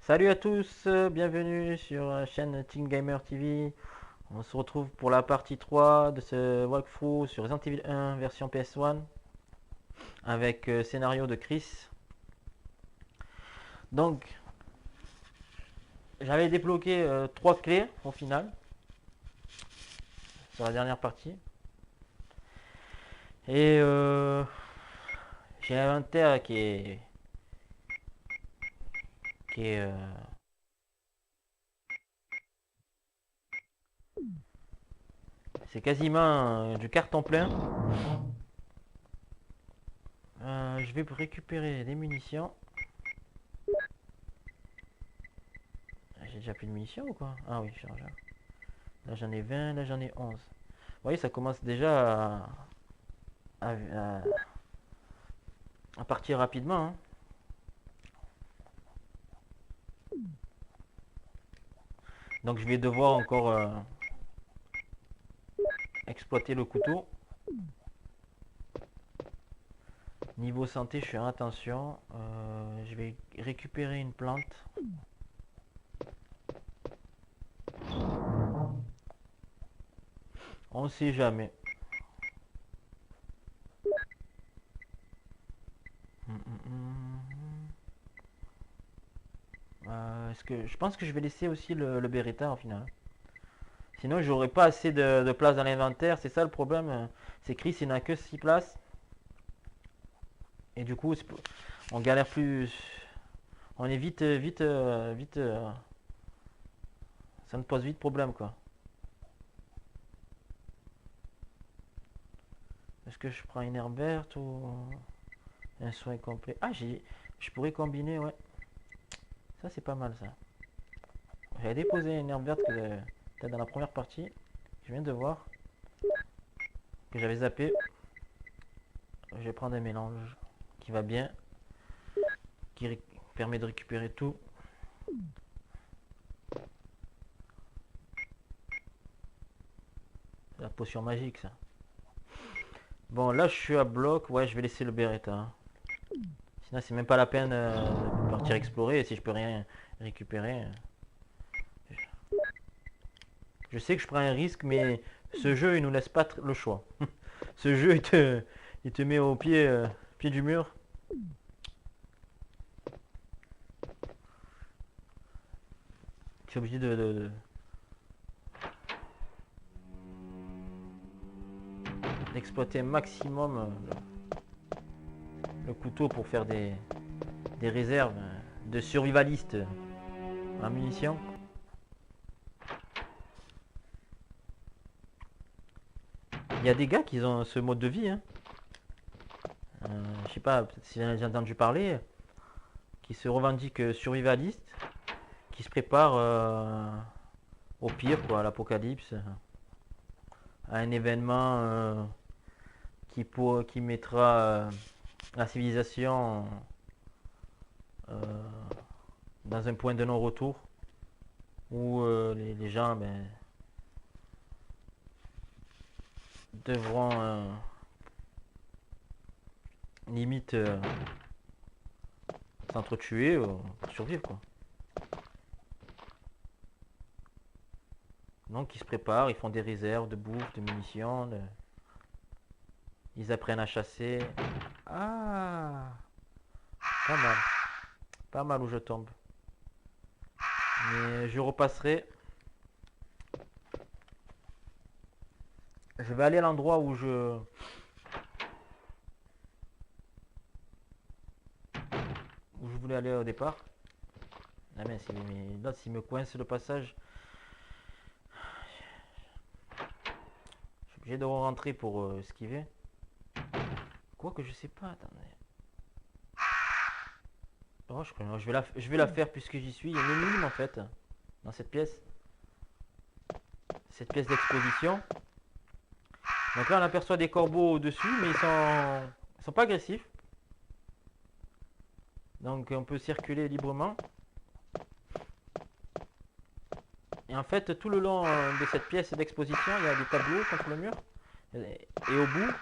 Salut à tous, bienvenue sur la chaîne Team Gamer TV. On se retrouve pour la partie 3 de ce walkthrough sur Resident Evil 1 version PS1 avec scénario de Chris. Donc, j'avais débloqué 3 clés au final sur la dernière partie. Et j'ai l'inventaire qui est c'est quasiment du carton plein. Je vais récupérer des munitions. J'ai déjà plus de munitions ou quoi? Ah oui, charge. Là j'en ai 20, là j'en ai 11. Vous voyez, ça commence déjà à partir rapidement, hein. Donc je vais devoir encore exploiter le couteau. Niveau santé, je fais attention. Je vais récupérer une plante. On ne sait jamais. Je pense que je vais laisser aussi le Beretta au final. Sinon, j'aurais pas assez de place dans l'inventaire. C'est ça le problème. C'est Chris, il n'a que 6 places. Et du coup, on galère plus. On est vite. Ça me pose vite problème, quoi. Est-ce que je prends une herbe verte ou un soin complet? Ah, je pourrais combiner, ouais. Ça, c'est pas mal, ça. J'avais déposé une herbe verte peut-être dans la première partie. Je viens de voir que j'avais zappé. Je vais prendre un mélange qui va bien, qui permet de récupérer tout. La potion magique, ça. Bon, là, je suis à bloc. Ouais, je vais laisser le Beretta, hein. Sinon, c'est même pas la peine de partir explorer si je peux rien récupérer. Je sais que je prends un risque, mais ce jeu, il nous laisse pas le choix. Ce jeu, il te met au pied du mur. Tu es obligé d'exploiter un maximum le couteau pour faire des réserves de survivalistes en munitions. Il y a des gars qui ont ce mode de vie, hein. Je sais pas si j'ai entendu parler, qui se revendiquent survivalistes, qui se préparent au pire, quoi, à l'apocalypse, à un événement qui mettra la civilisation euh, dans un point de non-retour où les gens devront limite s'entretuer pour survivre, quoi. Donc ils se préparent, ils font des réserves de bouffe, de munitions, ils apprennent à chasser. Ah, pas mal, pas mal où je tombe. Mais je repasserai. Je vais aller à l'endroit où je voulais aller au départ. Ah mais là s'il me coince le passage, je suis obligé de rentrer pour esquiver. Quoique je sais pas, attendez. Oh, je vais la faire puisque j'y suis. Il y a une énigme en fait dans cette pièce. Cette pièce d'exposition. Donc là on aperçoit des corbeaux au-dessus, mais ils sont pas agressifs. Donc on peut circuler librement. Et en fait tout le long de cette pièce d'exposition, il y a des tableaux contre le mur. Et au bout,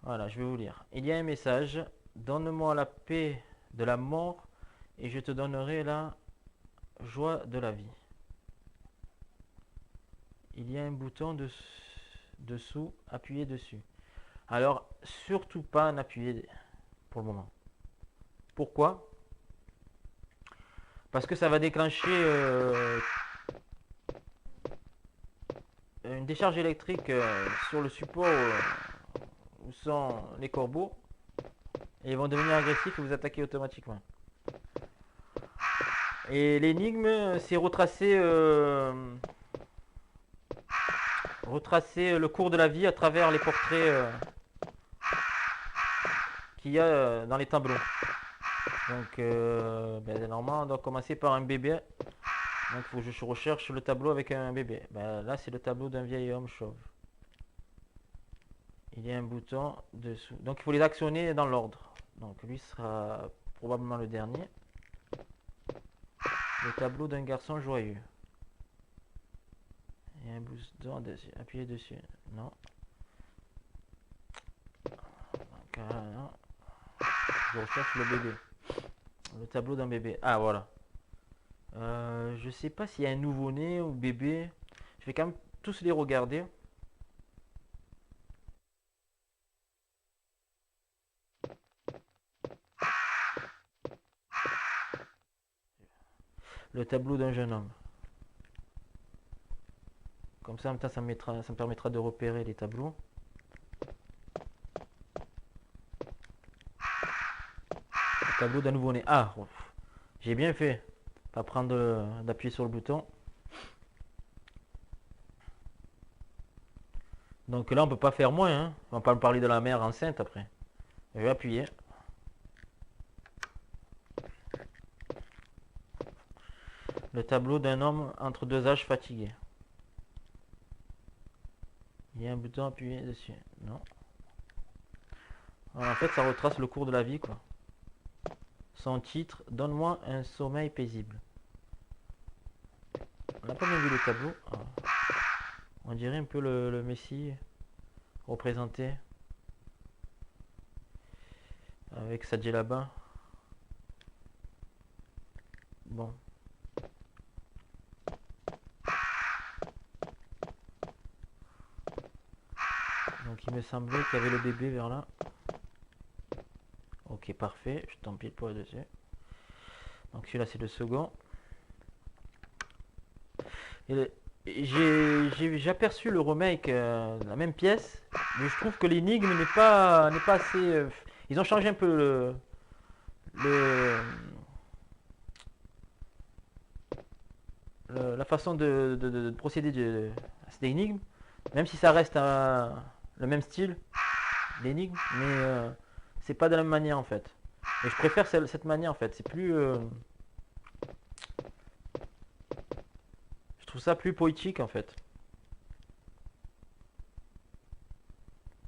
voilà, je vais vous lire. Il y a un message. Donne-moi la paix de la mort et je te donnerai la joie de la vie. Il y a un bouton dessous, appuyez dessus. Alors, surtout pas en appuyer pour le moment. Pourquoi? Parce que ça va déclencher une décharge électrique sur le support où sont les corbeaux. Et ils vont devenir agressifs et vous attaquer automatiquement. Et l'énigme, c'est retracer le cours de la vie à travers les portraits qu'il y a dans les tableaux. Donc, normalement, on doit commencer par un bébé. Donc, il faut que je recherche le tableau avec un bébé. Là, c'est le tableau d'un vieil homme chauve. Il y a un bouton dessous. Donc, il faut les actionner dans l'ordre. Donc, lui sera probablement le dernier. Le tableau d'un garçon joyeux. Il y a un bouton dessus. Appuyez dessus. Non. Donc, non. Je recherche le bébé. Le tableau d'un bébé. Ah, voilà. Je sais pas s'il y a un nouveau-né ou bébé. Je vais quand même tous les regarder. Le tableau d'un jeune homme. Comme ça, en même temps, ça me permettra de repérer les tableaux. Le tableau d'un nouveau-né. Ah, j'ai bien fait. Pas prendre d'appuyer sur le bouton. Donc là, on peut pas faire moins. Hein. On va pas me parler de la mère enceinte après. Je vais appuyer. Le tableau d'un homme entre deux âges fatigués. Il y a un bouton appuyé dessus. Non. Alors, en fait, ça retrace le cours de la vie, quoi. Son titre, donne-moi un sommeil paisible. On n'a pas bien vu le tableau. Ah. On dirait un peu le Messie représenté avec sa djellaba. Bon. Donc il me semblait qu'il y avait le bébé vers là. Ok, parfait. Je tombe pile poil dessus. Donc celui-là c'est le second. J'ai aperçu le remake la même pièce, mais je trouve que l'énigme n'est pas assez. Ils ont changé un peu la façon de procéder à cette énigme, même si ça reste le même style l'énigme, mais c'est pas de la même manière en fait. Et je préfère cette manière en fait. C'est plus. Je trouve ça plus poétique en fait.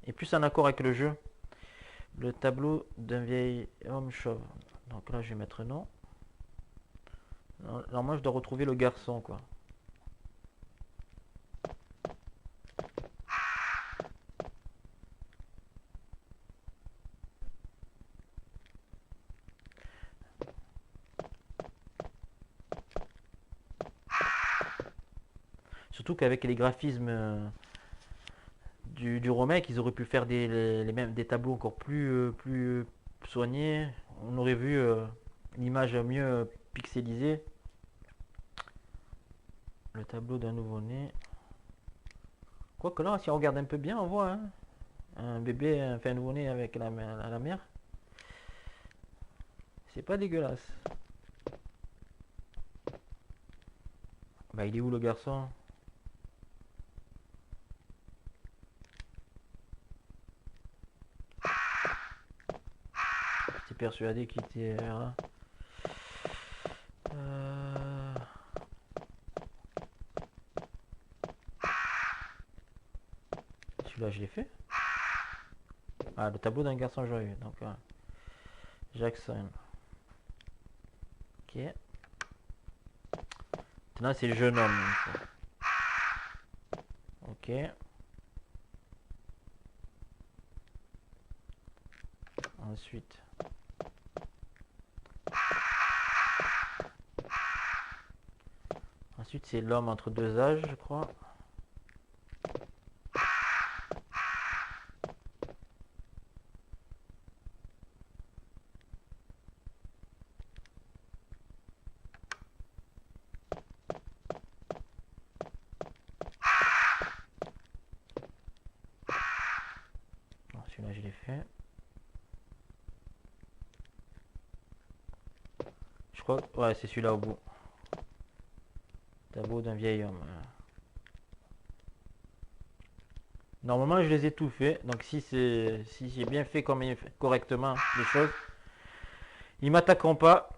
Et plus en accord avec le jeu. Le tableau d'un vieil homme chauve. Donc là je vais mettre non. Normalement je dois retrouver le garçon quoi. Surtout qu'avec les graphismes du remake, ils auraient pu faire des tableaux encore plus soignés. On aurait vu l'image mieux pixelisée. Le tableau d'un nouveau-né. Quoique là, si on regarde un peu bien, on voit hein, un bébé, enfin un nouveau-né avec la mère. C'est pas dégueulasse. Bah il est où le garçon? J'étais persuadé qu'il était là. Celui-là je l'ai fait. Ah, le tableau d'un garçon joyeux. Donc Jackson. Ok. Maintenant c'est le jeune homme. Ok. Ensuite. Ensuite, c'est l'homme entre deux âges, je crois. Celui-là, je l'ai fait. Je crois que... Ouais, c'est celui-là au bout. Tableau d'un vieil homme. Normalement, je les ai tout fait. Donc, si j'ai bien fait correctement les choses, ils m'attaqueront pas.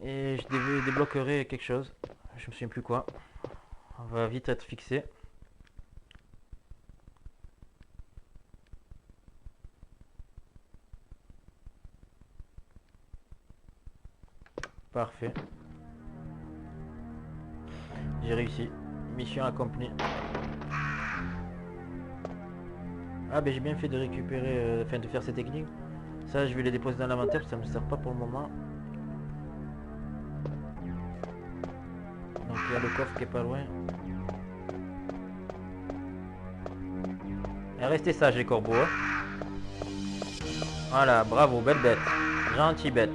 Et je débloquerai quelque chose. Je me souviens plus quoi. On va vite être fixé. Parfait. J'ai réussi. Mission accomplie. Ah ben j'ai bien fait de récupérer, enfin de faire ces techniques. Ça je vais les déposer dans l'inventaire, ça me sert pas pour le moment. Donc il y a le coffre qui est pas loin. Et restez sages les corbeaux. Hein. Voilà, bravo, belle bête. Gentille bête.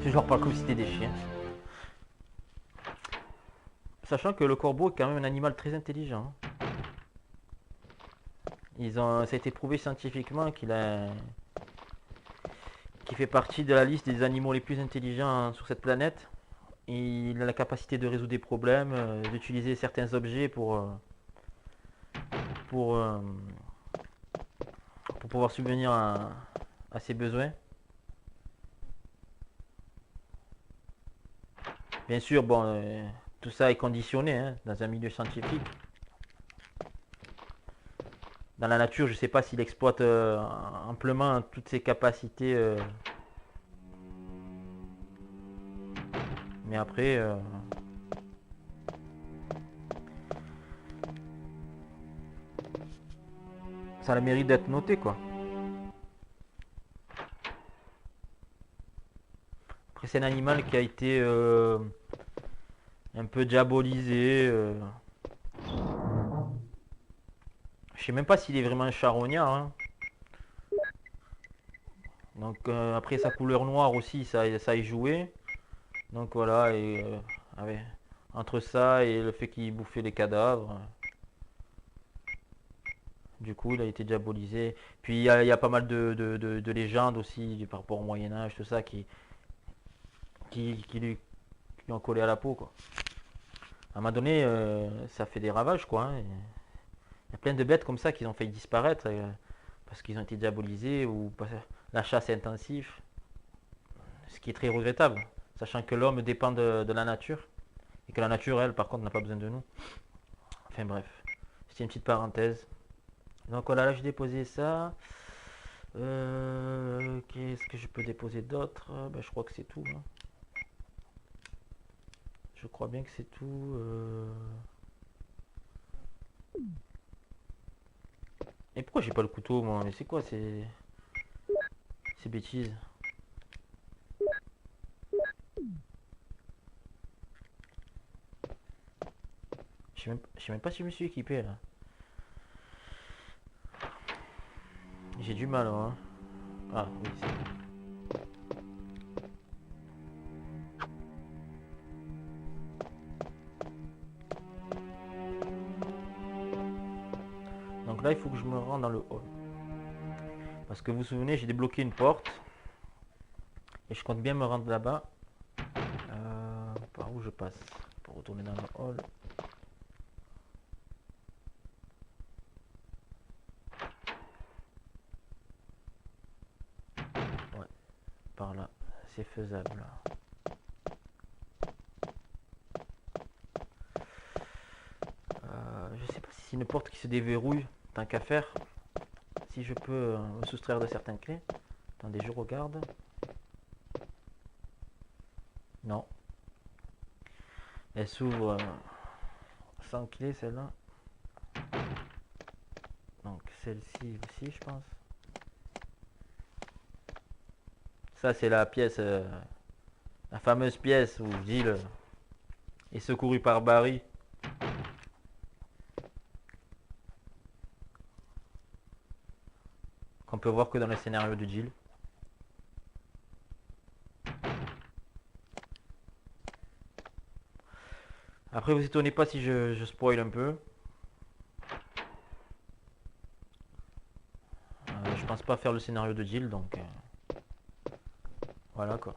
C'est genre pas comme si c'était des chiens. Sachant que le corbeau est quand même un animal très intelligent. Ça a été prouvé scientifiquement qu'il fait partie de la liste des animaux les plus intelligents sur cette planète. Il a la capacité de résoudre des problèmes, d'utiliser certains objets pour pouvoir subvenir à ses besoins. Bien sûr, bon, tout ça est conditionné hein, dans un milieu scientifique. Dans la nature, je ne sais pas s'il exploite amplement toutes ses capacités. Mais après... ça a le mérite d'être noté, quoi. Après, c'est un animal qui a été un peu diabolisé. Je sais même pas s'il est vraiment un charognard. Hein. Donc après sa couleur noire aussi, ça y joué. Donc voilà, et entre ça et le fait qu'il bouffait les cadavres, du coup il a été diabolisé. Puis il y a pas mal de légendes aussi par rapport au Moyen-Âge, tout ça qui lui ont collé à la peau quoi. À un moment donné, ça fait des ravages quoi. Hein. Il y a plein de bêtes comme ça qui ont fait disparaître parce qu'ils ont été diabolisés ou la chasse est intensive. Ce qui est très regrettable, sachant que l'homme dépend de la nature et que la nature, elle, par contre, n'a pas besoin de nous. Enfin bref, c'était une petite parenthèse. Donc voilà, là j'ai déposé ça. Qu'est-ce que je peux déposer d'autre ben, je crois que c'est tout. Hein. Je crois bien que c'est tout. Et pourquoi j'ai pas le couteau moi? Mais c'est quoi ces bêtises? Je sais même pas si je me suis équipé là. J'ai du mal hein. Ah oui c'est bon. Donc là il faut que je me rende dans le hall. Parce que vous vous souvenez j'ai débloqué une porte. Et je compte bien me rendre là-bas. Par où je passe? Pour retourner dans le hall. Ouais, par là. C'est faisable. Je sais pas si c'est une porte qui se déverrouille. Tant qu'à faire. Si je peux me soustraire de certaines clés. Attendez, je regarde. Non. Elle s'ouvre sans clé celle-là. Donc celle-ci aussi je pense. Ça c'est la pièce, la fameuse pièce où dit Et secouru par Barry. Qu'on peut voir que dans le scénario de Jill. Après, vous étonnez pas si je spoil un peu. Je pense pas faire le scénario de Jill, donc voilà quoi.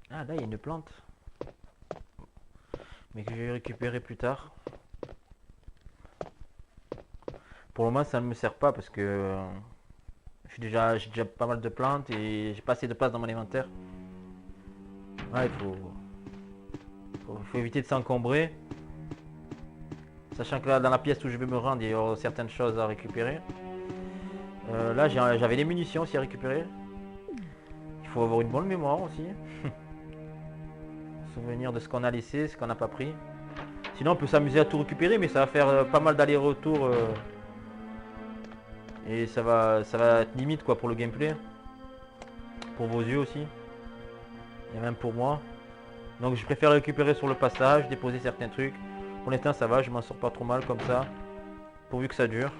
Ah là, il y a une plante. Mais que je vais récupérer plus tard. Pour le moment, ça ne me sert pas parce que j'ai déjà pas mal de plantes et j'ai pas assez de place dans mon inventaire. Ouais, faut éviter de s'encombrer. Sachant que là, dans la pièce où je vais me rendre, il y aura certaines choses à récupérer. Là, j'avais des munitions aussi à récupérer. Il faut avoir une bonne mémoire aussi. Souvenir de ce qu'on a laissé, ce qu'on n'a pas pris. Sinon, on peut s'amuser à tout récupérer, mais ça va faire pas mal d'allers-retours. Et ça va être limite quoi pour le gameplay. Pour vos yeux aussi. Et même pour moi. Donc je préfère récupérer sur le passage, déposer certains trucs. Pour l'instant ça va, je m'en sors pas trop mal comme ça. Pourvu que ça dure.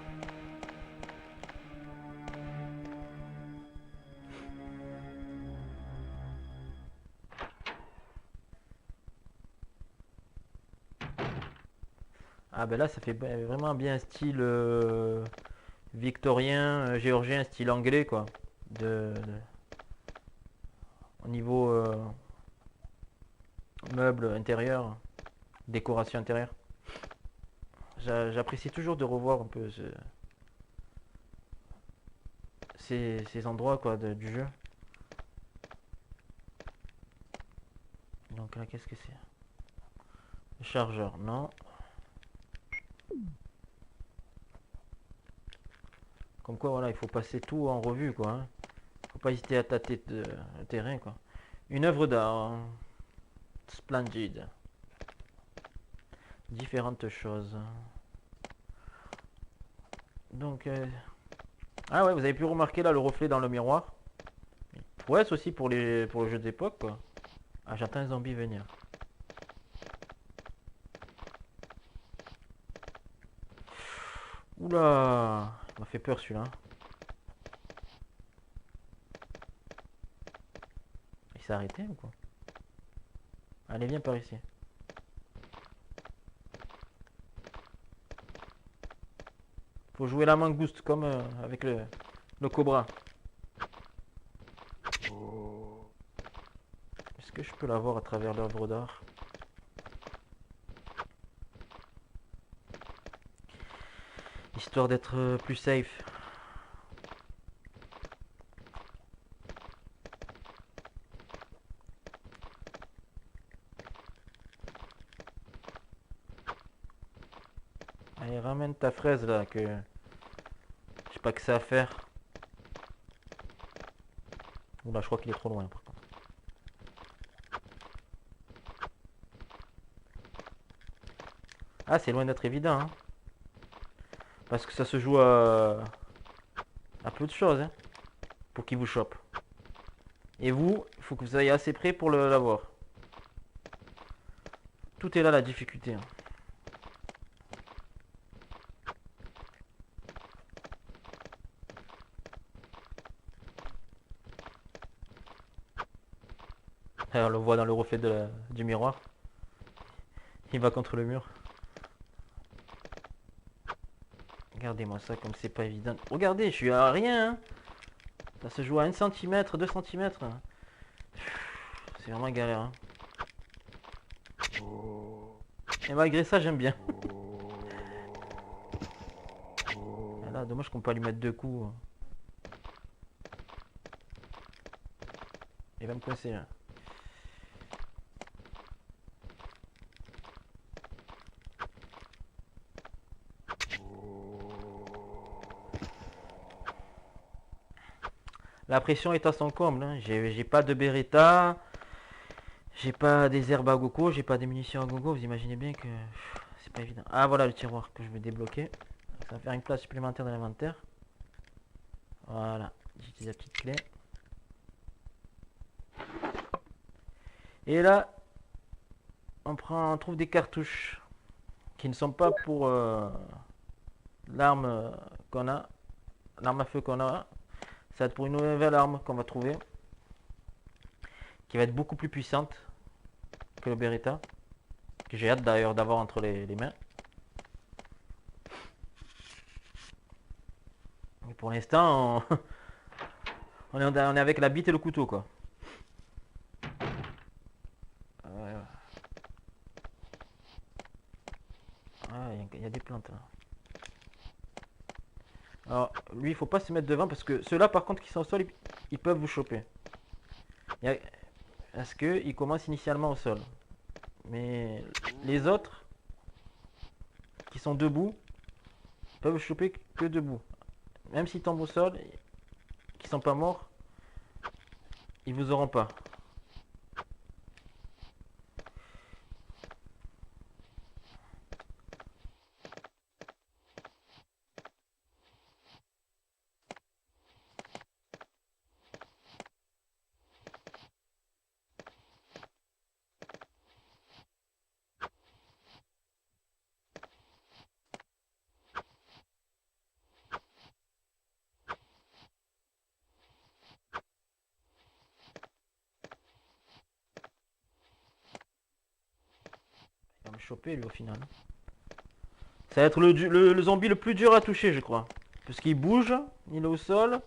Ah ben là ça fait vraiment bien style victorien, géorgien, style anglais quoi. Au niveau meubles intérieurs, décoration intérieure. J'apprécie toujours de revoir un peu ces endroits quoi du jeu. Donc là qu'est-ce que c'est? Le chargeur, non. Comme quoi voilà, il faut passer tout en revue quoi. Hein. Faut pas hésiter à tâter le terrain quoi. Une œuvre d'art. Splendide. Différentes choses. Donc ah ouais, vous avez pu remarquer là le reflet dans le miroir. Ouais, c'est aussi pour le jeu d'époque quoi. Ah, j'attends un zombie venir. Oula, il m'a fait peur celui-là. Il s'est arrêté ou quoi? Allez, viens par ici. Faut jouer la mangouste comme avec le cobra. Est-ce que je peux la voir à travers l'œuvre d'art? Histoire d'être plus safe. Allez, ramène ta fraise là, que je sais pas que ça à faire. Oula, je crois qu'il est trop loin par contre. Ah, c'est loin d'être évident, hein. Parce que ça se joue à peu de choses, hein, pour qu'il vous chope. Et vous, il faut que vous soyez assez près pour l'avoir. Tout est là la difficulté. Hein. On le voit dans le reflet du miroir. Il va contre le mur. Regardez-moi ça comme c'est pas évident. Regardez, je suis à rien. Hein. Ça se joue à 1 cm, 2 cm. C'est vraiment galère. Hein. Et malgré ça, j'aime bien. Et là, dommage qu'on peut pas lui mettre 2 coups. Il va me coincer là. La pression est à son comble. Hein. J'ai pas de Beretta. J'ai pas des herbes à gogo. J'ai pas des munitions à gogo. Vous imaginez bien que c'est pas évident. Ah voilà le tiroir que je vais débloquer. Ça va faire une place supplémentaire dans l'inventaire. Voilà, j'utilise la petite clé. Et là, on trouve des cartouches qui ne sont pas pour l'arme qu'on a, l'arme à feu qu'on a. Ça va être pour une nouvelle arme qu'on va trouver, qui va être beaucoup plus puissante que le Beretta, que j'ai hâte d'ailleurs d'avoir entre les mains. Et pour l'instant, on est avec la bite et le couteau, quoi. Ah, il y a des plantes là. Alors, lui, il faut pas se mettre devant parce que ceux-là, par contre, qui sont au sol, ils peuvent vous choper. Parce qu'ils commencent initialement au sol. Mais les autres, qui sont debout, peuvent vous choper que debout. Même s'ils tombent au sol, qui sont pas morts, ils vous auront pas. Il va me choper lui au final. Ça va être le zombie le plus dur à toucher, je crois. Parce qu'il bouge, il est au sol.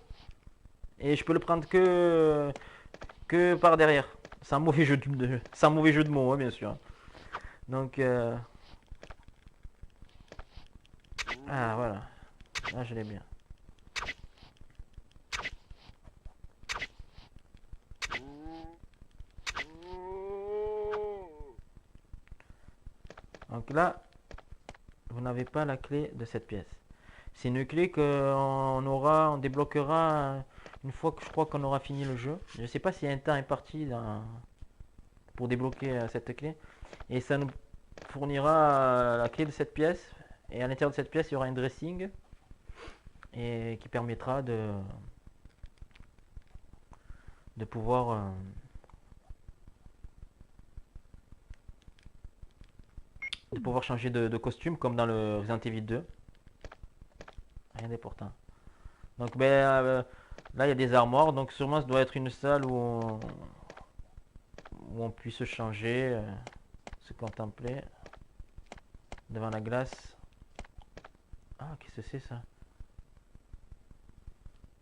Et je peux le prendre que par derrière. C'est un mauvais jeu de mots, hein, bien sûr. Donc, ah, voilà. Là, je l'ai bien. Donc là, vous n'avez pas la clé de cette pièce. C'est une clé on débloquera une fois que je crois qu'on aura fini le jeu. Je ne sais pas s'il y a un temps imparti pour débloquer cette clé. Et ça nous fournira la clé de cette pièce. Et à l'intérieur de cette pièce, il y aura un dressing. Et qui permettra de pouvoir changer de costume comme dans le Resident Evil 2. Rien d'important. Donc là il y a des armoires, donc sûrement ça doit être une salle où on puisse se changer, se contempler devant la glace. Ah, qu'est-ce que c'est ça?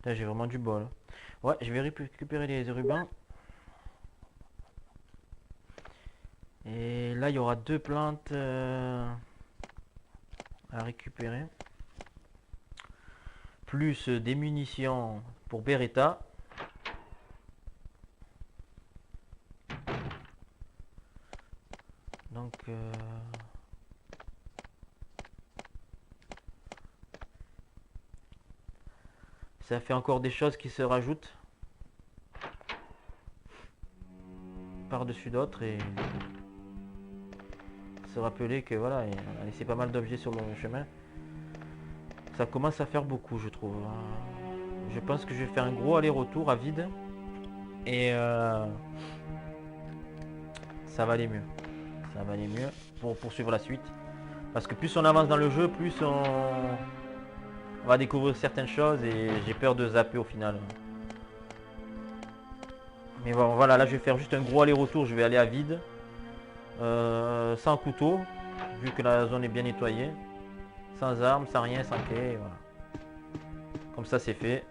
J'ai vraiment du bol. Ouais, je vais récupérer les rubans. Et là il y aura 2 plantes à récupérer. Plus des munitions pour Beretta. Donc ça fait encore des choses qui se rajoutent par-dessus d'autres et se rappeler que voilà, on a laissé pas mal d'objets sur le chemin. Ça commence à faire beaucoup, je trouve. Je pense que je vais faire un gros aller-retour à vide et ça va aller mieux. Ça va aller mieux pour poursuivre la suite. Parce que plus on avance dans le jeu, plus on va découvrir certaines choses et j'ai peur de zapper au final. Mais bon, voilà, là je vais faire juste un gros aller-retour, je vais aller à vide. Sans couteau, vu que la zone est bien nettoyée. Sans armes, sans rien, sans clé, voilà. Comme ça c'est fait.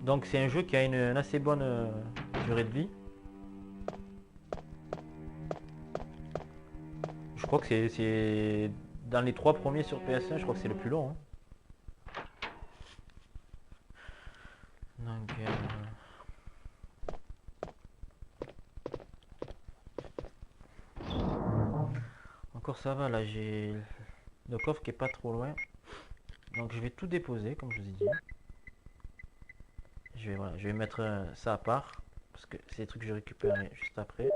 Donc c'est un jeu qui a une assez bonne durée de vie. Je crois que c'est dans les 3 premiers sur PS1, je crois que c'est le plus long, hein. Donc encore ça va, là j'ai le coffre qui est pas trop loin. Donc je vais tout déposer comme je vous ai dit. Voilà, je vais mettre ça à part. Parce que c'est des trucs que je récupérerai juste après.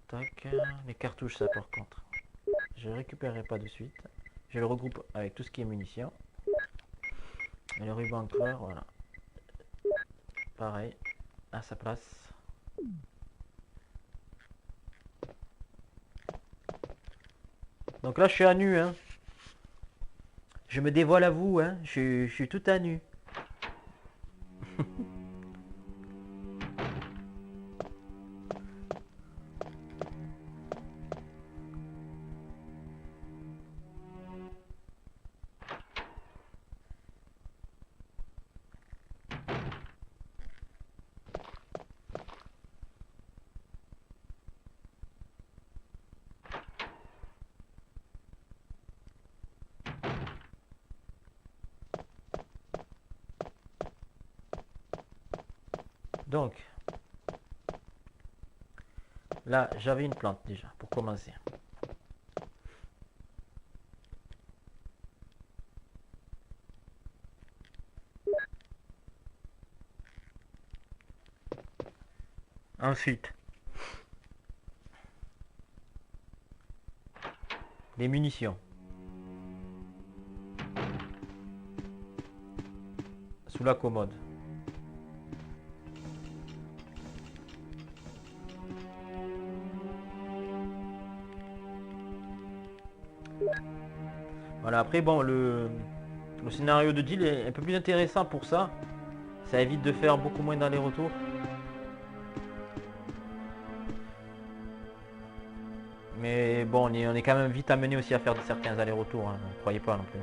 Tac. Les cartouches ça par contre. Je ne récupérerai pas de suite. Je le regroupe avec tout ce qui est munitions. Et le ruban clair, voilà. Pareil, à sa place. Donc là je suis à nu, hein. Je me dévoile à vous, hein. Je suis tout à nu. Donc, là, j'avais une plante déjà, pour commencer. Ensuite, les munitions. Sous la commode. Voilà, après bon, le scénario de deal est un peu plus intéressant pour ça. Ça évite de faire beaucoup moins d'allers-retours. Mais bon, on est quand même vite amené aussi à faire certains allers-retours, hein, ne croyez pas non plus.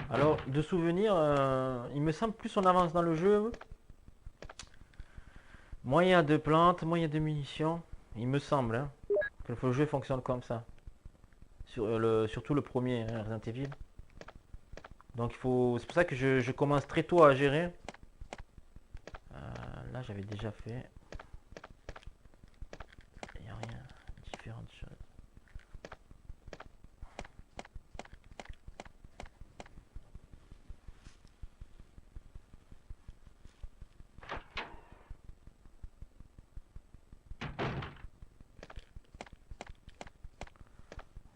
Alors, de souvenirs, il me semble plus on avance dans le jeu, moins il y a de plantes, moins il y a de munitions. Il me semble hein, que le jeu fonctionne comme ça. Surtout le premier, hein, Resident Evil. Donc c'est pour ça que je commence très tôt à gérer. Là j'avais déjà fait. Il n'y a rien, différentes choses.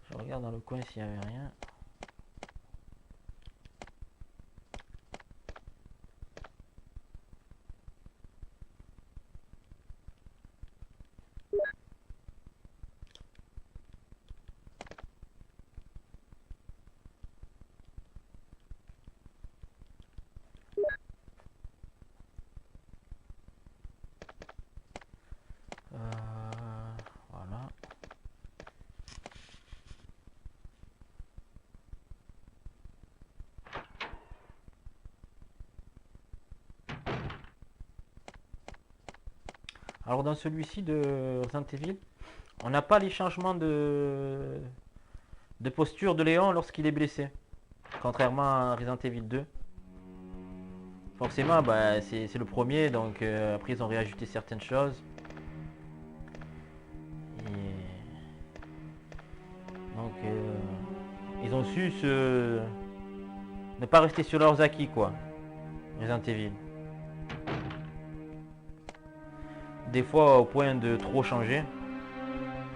Je regarde dans le coin s'il n'y avait rien. Voilà. Alors dans celui-ci de Resident Evil, on n'a pas les changements de posture de Léon lorsqu'il est blessé. Contrairement à Resident Evil 2. Forcément, bah, c'est le premier, donc après ils ont réajouté certaines choses. Et... Donc ils ont su ne pas rester sur leurs acquis, quoi. Resident Evil. Des fois au point de trop changer.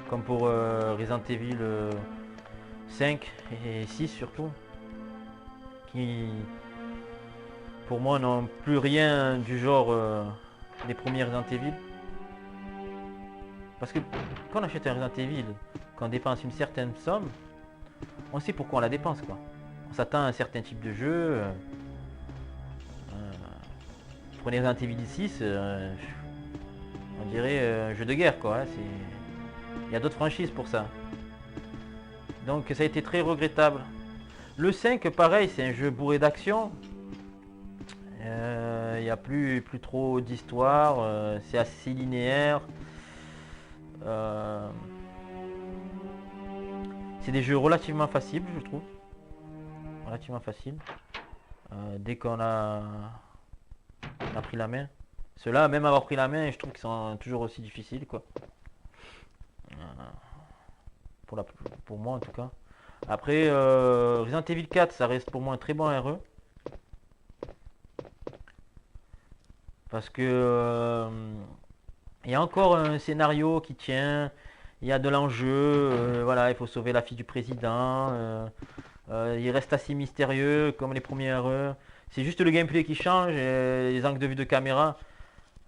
Comme pour Resident Evil 5 et 6 surtout. Qui pour moi, n'ont plus rien du genre des premiers Resident Evil. Parce que quand on achète un Resident Evil, quand on dépense une certaine somme, on sait pourquoi on la dépense, quoi. On s'attend à un certain type de jeu. Prenez Resident Evil 6, on dirait un jeu de guerre, quoi. Hein, il y a d'autres franchises pour ça. Donc ça a été très regrettable. Le 5, pareil, c'est un jeu bourré d'action. Il n'y a plus trop d'histoire. C'est assez linéaire. C'est des jeux relativement faciles, je trouve. Relativement faciles. Dès qu'on a pris la main. Ceux-là, même avoir pris la main, je trouve qu'ils sont toujours aussi difficiles, quoi. Pour moi, en tout cas. Après, Resident Evil 4, ça reste pour moi un très bon RE. Parce que il y a encore un scénario qui tient. Il y a de l'enjeu. Voilà, il faut sauver la fille du président. Il reste assez mystérieux comme les premiers RE. C'est juste le gameplay qui change et les angles de vue de caméra.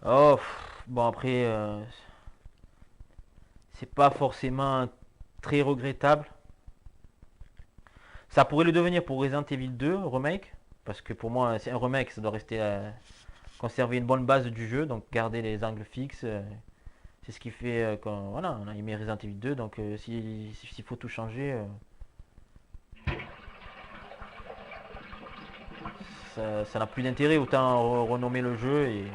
Oh, bon après, c'est pas forcément très regrettable. Ça pourrait le devenir pour Resident Evil 2 remake, parce que pour moi c'est un remake, ça doit rester conserver une bonne base du jeu, donc garder les angles fixes. C'est ce qui fait quand voilà, on a aimé Resident Evil 2, donc s'il faut tout changer, ça n'a plus d'intérêt, autant renommer le jeu et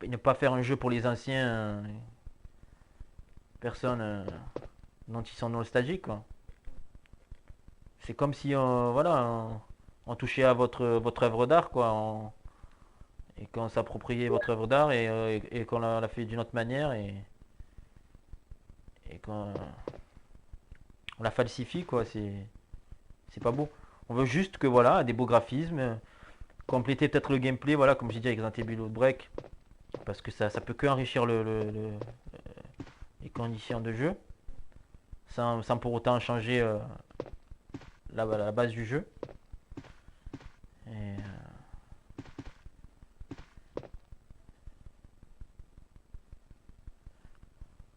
ne pas faire un jeu pour les anciens personnes dont ils sont nostalgiques, quoi. C'est comme si voilà, on touchait à votre œuvre d'art, quoi, et qu'on s'appropriait votre œuvre d'art et qu'on l'a fait d'une autre manière et qu'on la falsifie, quoi. C'est pas beau. On veut juste que voilà, des beaux graphismes, compléter peut-être le gameplay, voilà, comme j'ai dit avec Resident Evil Outbreak, parce que ça peut que enrichir les conditions de jeu, sans pour autant changer la base du jeu. Et,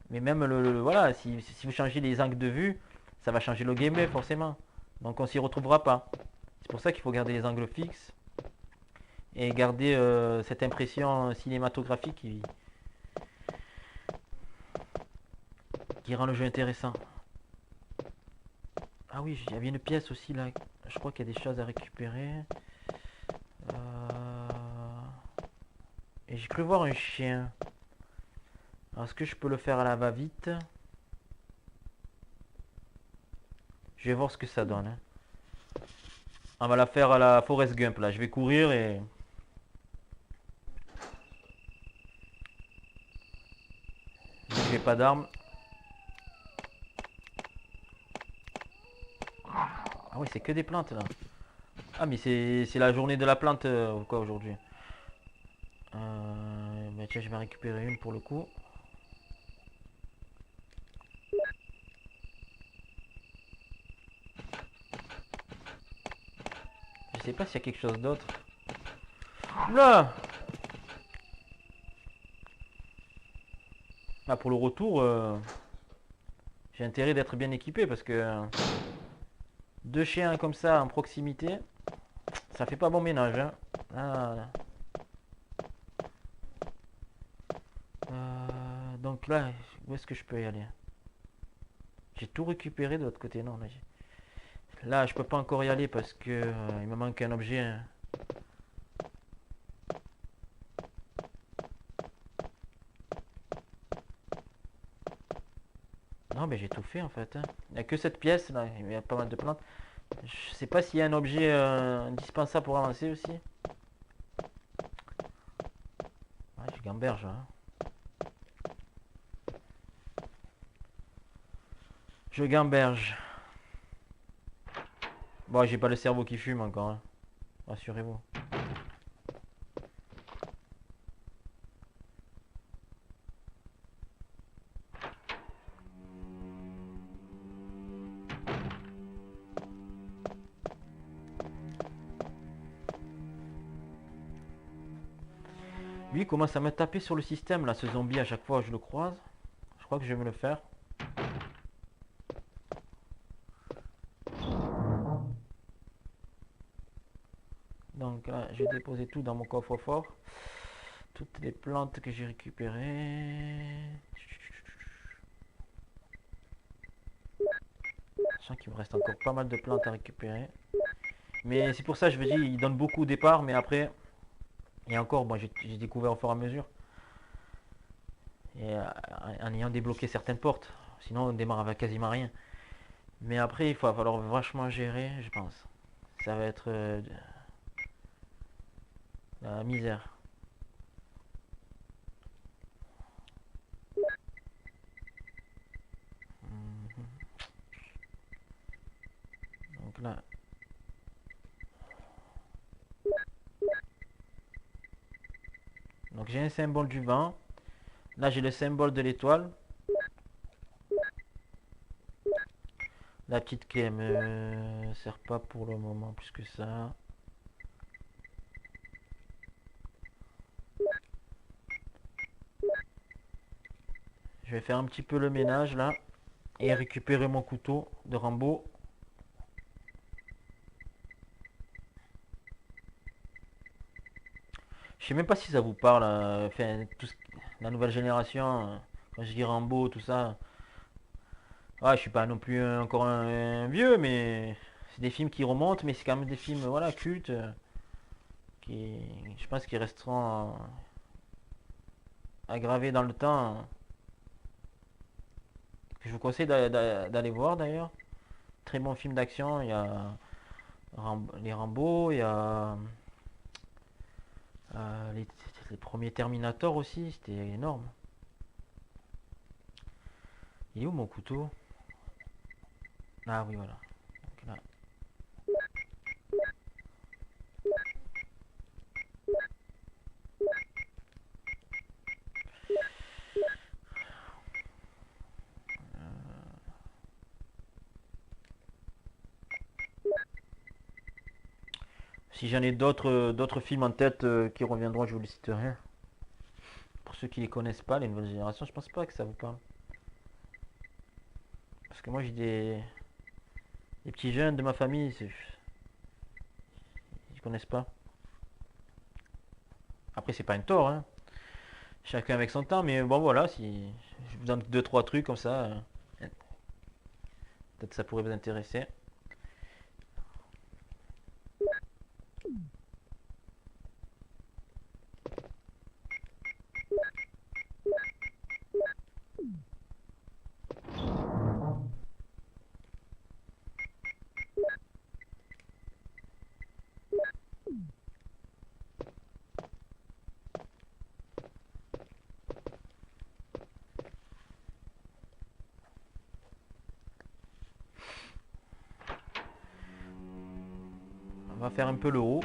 mais même voilà, si vous changez les angles de vue, ça va changer le gameplay forcément. Donc on s'y retrouvera pas. C'est pour ça qu'il faut garder les angles fixes et garder cette impression cinématographique qui rend le jeu intéressant. Ah oui, il y avait une pièce aussi là. Je crois qu'il y a des choses à récupérer. Et j'ai cru voir un chien. Alors, est-ce que je peux le faire à la va-vite? Je vais voir ce que ça donne. Hein. On va la faire à la Forrest Gump là. Je vais courir et... J'ai pas d'armes. Ah oui, c'est que des plantes là. Ah mais c'est la journée de la plante ou quoi aujourd'hui. Bah tiens, je vais récupérer une pour le coup. Je sais pas s'il y a quelque chose d'autre. Là. Ah, pour le retour, j'ai intérêt d'être bien équipé parce que deux chiens comme ça en proximité, ça fait pas bon ménage. Hein. Ah, donc là, où est-ce que je peux y aller? J'ai tout récupéré de l'autre côté, non. Là, je peux pas encore y aller parce que il me manque un objet. Hein. Non, mais j'ai tout fait en fait. Hein. Il n'y a que cette pièce là, il y a pas mal de plantes. Je sais pas s'il y a un objet indispensable pour avancer aussi. Ouais, je gamberge. Hein. Je gamberge. Bon, j'ai pas le cerveau qui fume encore. Hein. Rassurez-vous. Lui il commence à me taper sur le système là, ce zombie à chaque fois que je le croise. Je crois que je vais me le faire. Donc là, je vais déposer tout dans mon coffre-fort. Toutes les plantes que j'ai récupérées. Je sens qu'il me reste encore pas mal de plantes à récupérer. Mais c'est pour ça que je veux dire, il donne beaucoup au départ, mais après, et encore, bon, j'ai découvert au fur et à mesure. Et en ayant débloqué certaines portes. Sinon, on démarre avec quasiment rien. Mais après, il va falloir vachement gérer, je pense. Ça va être la misère. Donc là. Donc j'ai un symbole du vent. Là, j'ai le symbole de l'étoile. La petite clé, elle me sert pas pour le moment plus que ça. Je vais faire un petit peu le ménage là. Et récupérer mon couteau de Rambo. Je sais même pas si ça vous parle. Enfin, la nouvelle génération. Quand je dis Rambo, tout ça. Ah, je suis pas non plus encore un vieux, mais c'est des films qui remontent, mais c'est quand même des films voilà, cultes. Qui, je pense qu'ils resteront aggravés dans le temps. Je vous conseille d'aller voir d'ailleurs. Très bon film d'action. Il y a les Rambo, il y a les premiers Terminator aussi. C'était énorme. Il est où mon couteau? Ah oui, voilà. Donc là. Si j'en ai d'autres films en tête qui reviendront, je vous les citerai. Pour ceux qui les connaissent pas, les nouvelles générations, je pense pas que ça vous parle. Parce que moi j'ai des petits jeunes de ma famille, ils connaissent pas. Après c'est pas un tort, hein. Chacun avec son temps, mais bon voilà, si je vous donne deux trois trucs comme ça, peut-être ça pourrait vous intéresser. On va faire un peu le haut.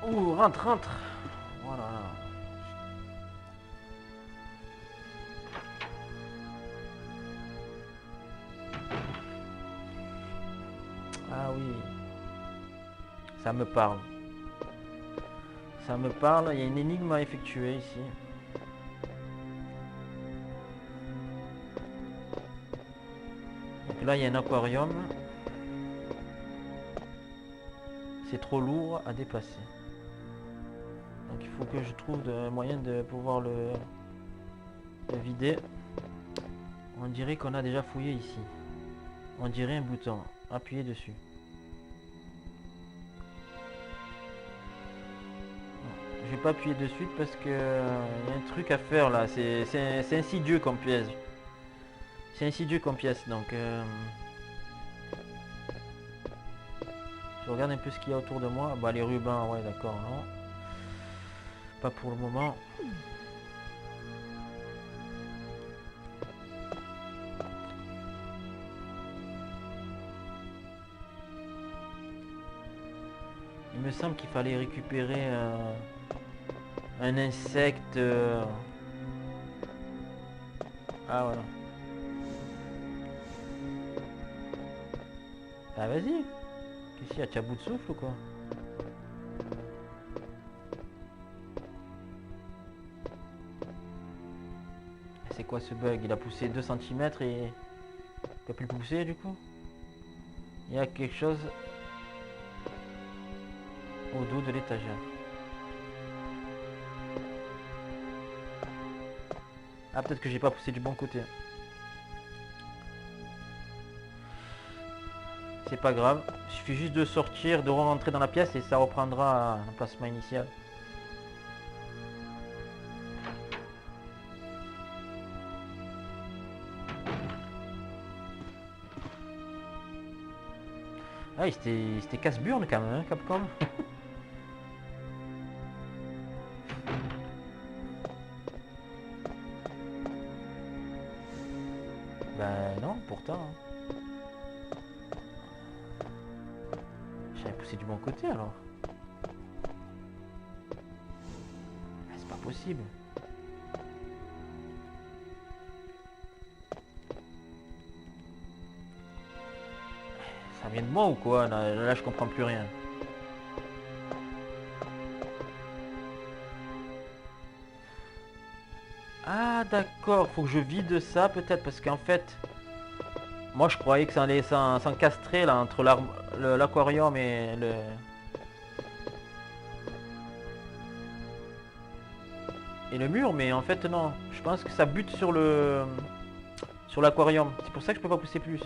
Ouh, rentre, rentre. Voilà. Ah oui. Ça me parle. Ça me parle, il y a une énigme à effectuer ici. Donc là, il y a un aquarium. C'est trop lourd à déplacer. Donc il faut que je trouve un moyen de pouvoir le vider. On dirait qu'on a déjà fouillé ici. On dirait un bouton. Appuyez dessus. Je vais pas appuyer de suite parce que y a un truc à faire là. C'est insidieux comme pièce. C'est insidieux comme pièce, donc je regarde un peu ce qu'il y a autour de moi. Bah les rubans, ouais d'accord, non. Pas pour le moment. Il me semble qu'il fallait récupérer un insecte. Ah voilà. Ah vas-y. Qu'est-ce qu'il y a? Tu as bout de souffle ou quoi? C'est quoi ce bug? Il a poussé 2 cm et... il peut plus pousser du coup? Il y a quelque chose au dos de l'étagère. Ah peut-être que j'ai pas poussé du bon côté. C'est pas grave. Il suffit juste de sortir, de rentrer dans la pièce et ça reprendra l'emplacement initial. Ah, c'était casse-burne quand même, hein, Capcom. Ben non, pourtant. Hein. J'avais poussé du bon côté alors. Ah, c'est pas possible. Ça vient de moi ou quoi? Là, je comprends plus rien. Ah d'accord, faut que je vide ça peut-être parce qu'en fait, moi je croyais que ça allait s'encastrer là entre l'aquarium et le mur, mais en fait non. Je pense que ça bute sur l'aquarium. C'est pour ça que je peux pas pousser plus.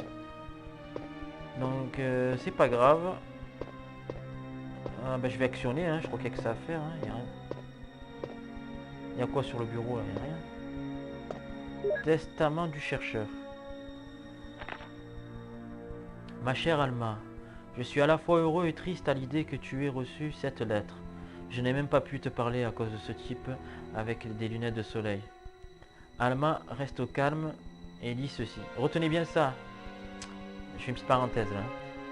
Donc c'est pas grave. Ah, ben, je vais actionner, hein. Je crois qu'il y a que ça à faire. Hein. Y a rien. Il y a quoi sur le bureau là? Il y a rien. Testament du chercheur. Ma chère Alma, je suis à la fois heureux et triste à l'idée que tu aies reçu cette lettre. Je n'ai même pas pu te parler à cause de ce type avec des lunettes de soleil. Alma, reste au calme et lis ceci. Retenez bien ça. Je fais une petite parenthèse là.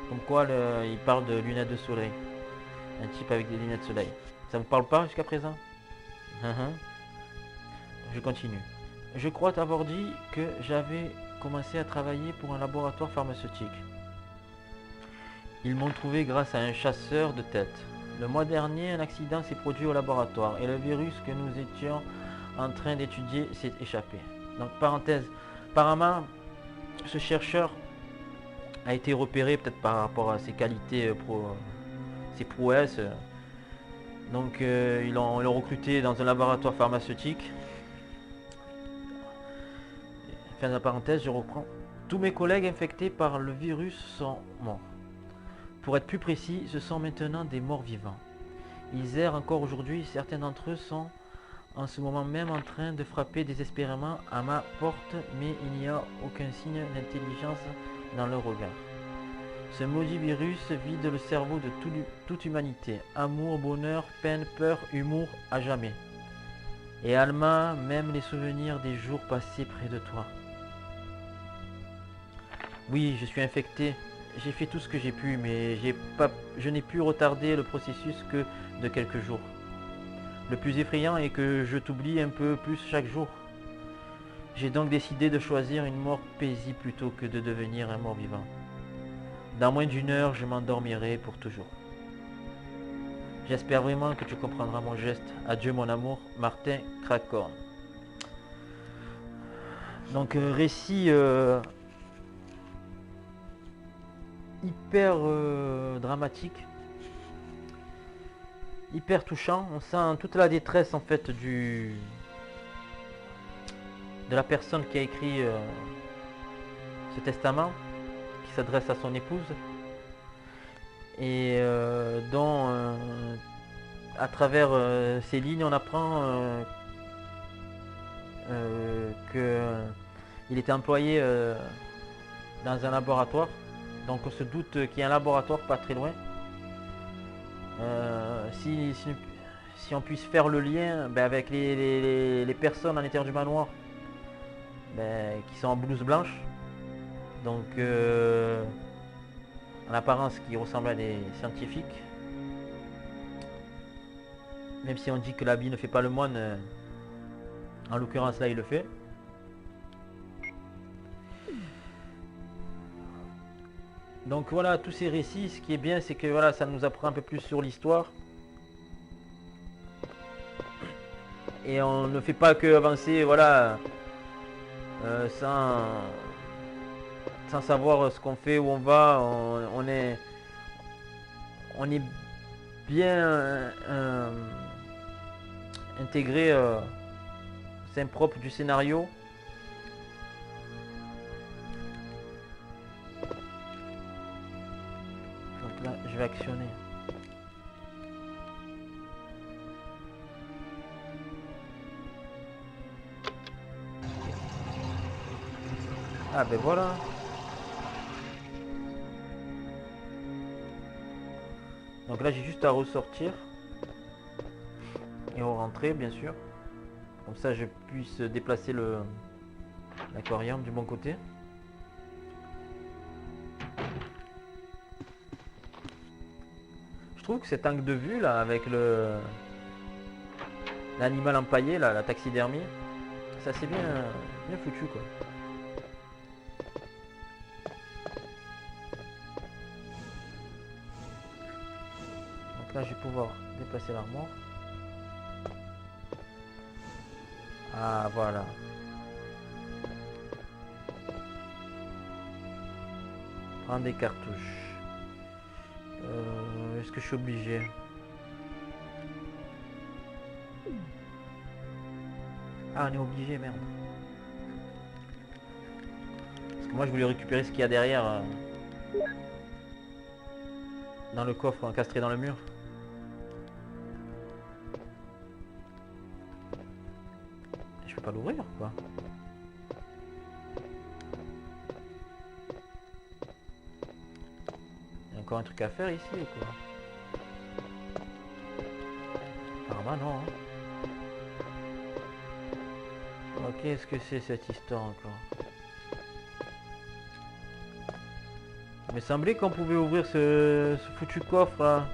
Comme quoi il parle de lunettes de soleil. Un type avec des lunettes de soleil. Ça ne vous parle pas jusqu'à présent? Je continue. Je crois t'avoir dit que j'avais commencé à travailler pour un laboratoire pharmaceutique. Ils m'ont trouvé grâce à un chasseur de tête. Le mois dernier, un accident s'est produit au laboratoire et le virus que nous étions en train d'étudier s'est échappé. Donc, parenthèse, apparemment, ce chercheur a été repéré peut-être par rapport à ses qualités, ses prouesses. Donc, ils l'ont recruté dans un laboratoire pharmaceutique. Fin de la parenthèse, je reprends. Tous mes collègues infectés par le virus sont morts. Pour être plus précis, ce sont maintenant des morts vivants. Ils errent encore aujourd'hui, certains d'entre eux sont en ce moment même en train de frapper désespérément à ma porte, mais il n'y a aucun signe d'intelligence dans leur regard. Ce maudit virus vide le cerveau de toute humanité. Amour, bonheur, peine, peur, humour, à jamais. Et Alma, même les souvenirs des jours passés près de toi. Oui, je suis infecté. J'ai fait tout ce que j'ai pu, mais je n'ai pu retarder le processus que de quelques jours. Le plus effrayant est que je t'oublie un peu plus chaque jour. J'ai donc décidé de choisir une mort paisible plutôt que de devenir un mort-vivant. Dans moins d'une heure, je m'endormirai pour toujours. J'espère vraiment que tu comprendras mon geste. Adieu mon amour, Martin Crackhorn. Donc récit hyper dramatique, hyper touchant. On sent toute la détresse en fait de la personne qui a écrit ce testament, qui s'adresse à son épouse et dont à travers ces lignes, on apprend que il était employé dans un laboratoire. Donc on se doute qu'il y a un laboratoire pas très loin. Si on puisse faire le lien avec les personnes à l'intérieur du manoir qui sont en blouse blanche, donc en apparence qui ressemblent à des scientifiques, même si on dit que l'habit ne fait pas le moine, en l'occurrence là il le fait. Donc voilà, tous ces récits, ce qui est bien, c'est que voilà, ça nous apprend un peu plus sur l'histoire. Et on ne fait pas que avancer, voilà, sans savoir ce qu'on fait, où on va. On est bien intégré au sein propre du scénario. Donc là, je vais actionner. Ah ben voilà. Donc là j'ai juste à ressortir et rentrer bien sûr. Comme ça je puisse déplacer l'aquarium du bon côté. Je trouve que cet angle de vue là avec l'animal empaillé, là, la taxidermie, ça c'est bien foutu quoi. Là je vais pouvoir déplacer l'armoire. Ah voilà. Prendre des cartouches. Est-ce que je suis obligé? Ah on est obligé, merde. Parce que moi je voulais récupérer ce qu'il y a derrière. Dans le coffre encastré dans le mur. Je peux pas l'ouvrir quoi. Il y a encore un truc à faire ici quoi. Apparemment non. Hein. Ok, qu'est-ce que c'est cette histoire encore? Il me semblait qu'on pouvait ouvrir ce foutu coffre là.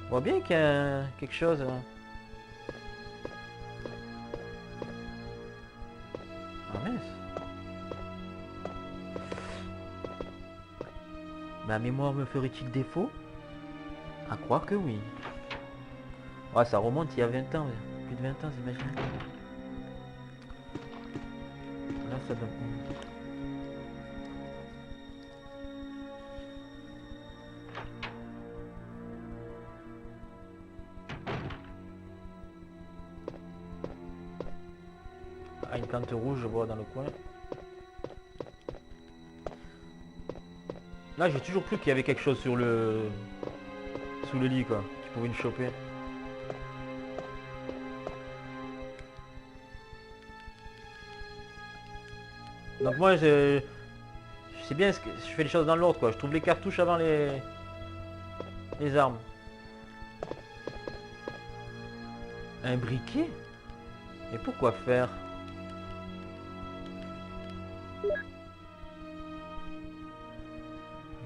On voit bien qu'il y a quelque chose. Hein. Ah mince. Ma mémoire me ferait-il défaut? À croire que oui. Ouais, ça remonte il y a 20 ans. Plus de 20 ans, j'imagine. Là, ça donne... Ah, une plante rouge, je vois dans le coin. Là, j'ai toujours cru qu'il y avait quelque chose sur sous le lit, quoi, qui pouvait nous choper. Donc moi, je sais bien ce que je fais les choses dans l'ordre, quoi. Je trouve les cartouches avant les armes. Un briquet? Et pourquoi faire?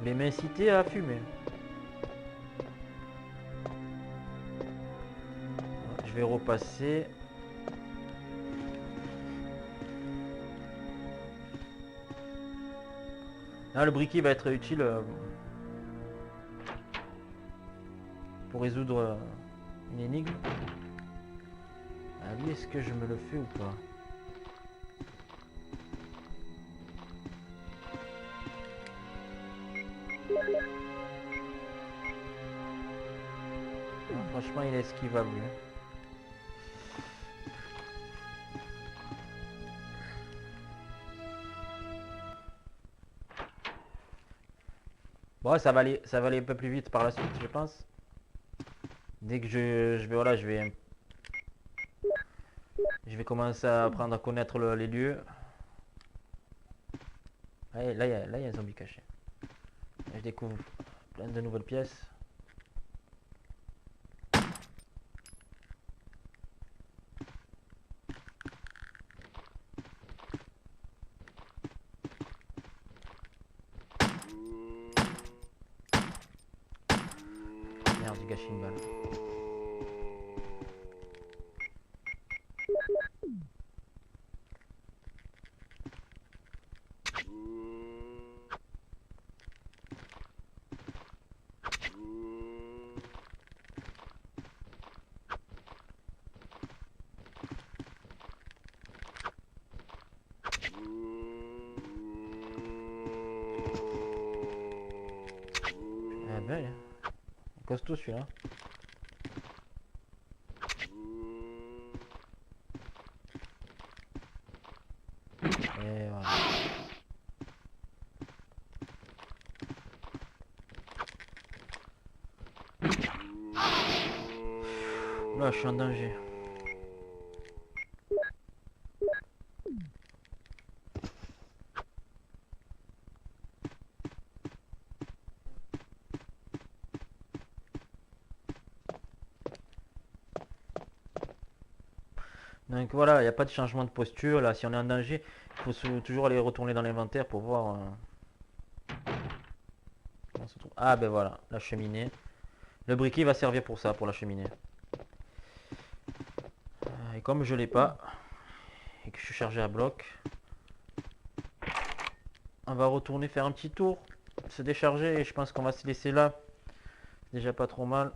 Les m'inciter à fumer. Je vais repasser. Là, le briquet va être utile pour résoudre une énigme. Ah, lui, est-ce que je me le fais ou pas? Ah, franchement, il est esquivable. Bon, ça va aller un peu plus vite par la suite, je pense. Dès que je vais, voilà, je vais commencer à apprendre à connaître les lieux. Allez, là, il y a un zombie caché. Là, je découvre plein de nouvelles pièces. Merde, j'ai gâché une balle. Ah ben, il est costaud celui-là. Et voilà. Là, je suis en danger. Donc voilà, il n'y a pas de changement de posture. Là, si on est en danger, il faut toujours aller retourner dans l'inventaire pour voir. Comment on se trouve. Ah ben voilà, la cheminée. Le briquet va servir pour ça, pour la cheminée. Et comme je l'ai pas, et que je suis chargé à bloc, on va retourner faire un petit tour, se décharger, et je pense qu'on va se laisser là. Déjà pas trop mal.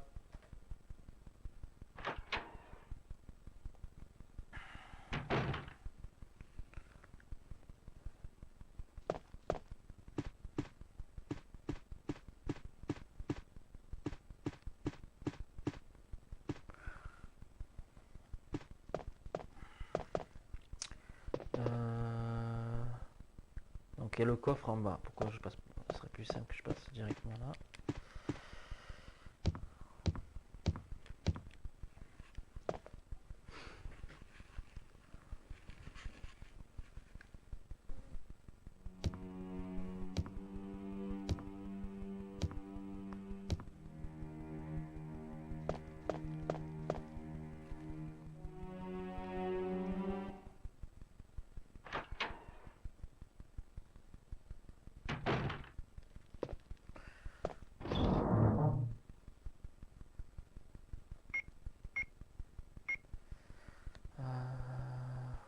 Donc il y a le coffre en bas. Pourquoi je passe? Ce serait plus simple que je passe directement là.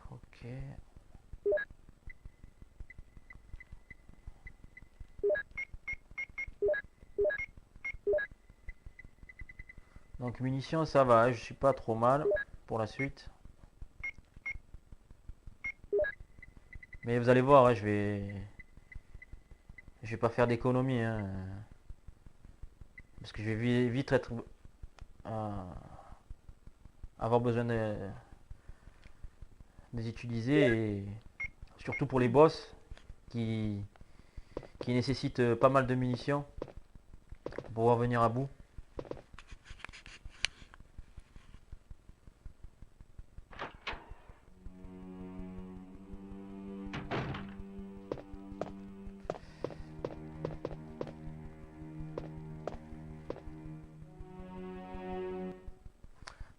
Ok. Donc munitions ça va, je suis pas trop mal pour la suite. Mais vous allez voir, je vais pas faire d'économie, hein, parce que je vais vite être avoir besoin de les utiliser, et surtout pour les boss qui nécessitent pas mal de munitions pour pouvoir venir à bout.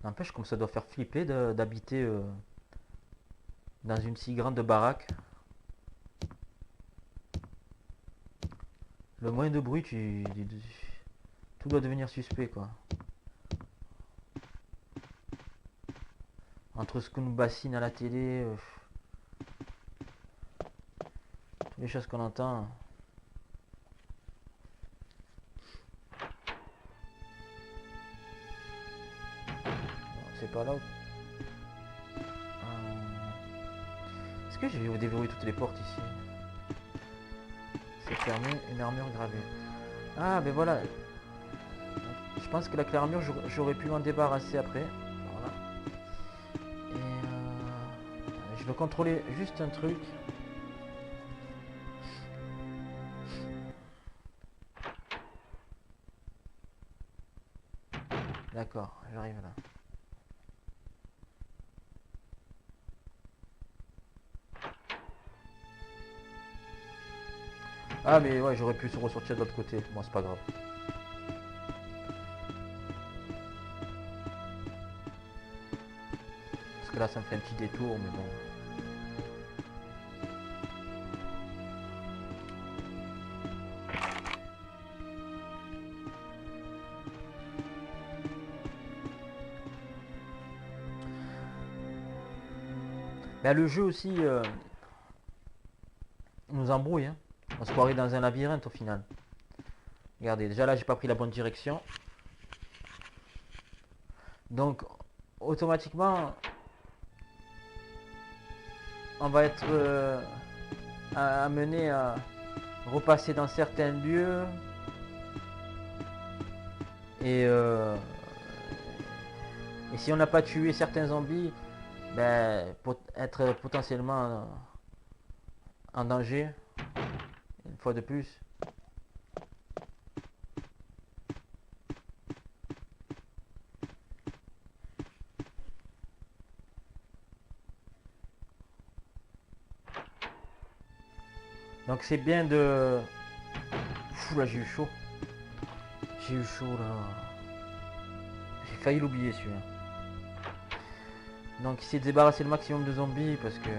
N'empêche comme ça doit faire flipper d'habiter dans une si grande baraque. Le moyen de bruit, tout doit devenir suspect quoi. Entre ce qu'on nous bassine à la télé, toutes les choses qu'on entend. C'est pas là. Est-ce que je vais déverrouiller toutes les portes ici? C'est fermé, une armure gravée. Ah ben voilà. Je pense que la clé armure, j'aurais pu m'en débarrasser après. Voilà. Et je veux contrôler juste un truc. D'accord. j'arrive là. Ah mais ouais, j'aurais pu se ressortir de l'autre côté. Bon, c'est pas grave. Parce que là, ça me fait un petit détour, mais bon. Mais le jeu aussi nous embrouille. Hein. On se croirait dans un labyrinthe au final. Regardez, déjà là, j'ai pas pris la bonne direction. Donc, automatiquement, on va être amené à repasser dans certains lieux. Et si on n'a pas tué certains zombies, ben, pour être potentiellement en danger, une fois de plus. Donc c'est bien de... Fou là, j'ai eu chaud. J'ai eu chaud là. J'ai failli l'oublier celui-là. Donc essayer de débarrasser le maximum de zombies parce que...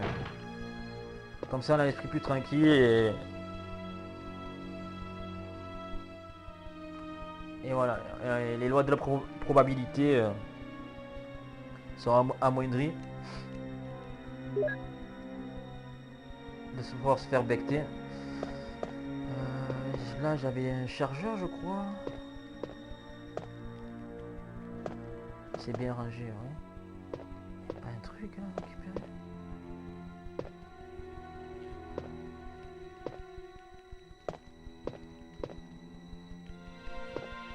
Comme ça on a l'esprit plus tranquille et voilà. Et les lois de la probabilité sont amoindries. De se pouvoir se faire becter. Là j'avais un chargeur je crois. C'est bien rangé, ouais. Pas un truc à récupérer.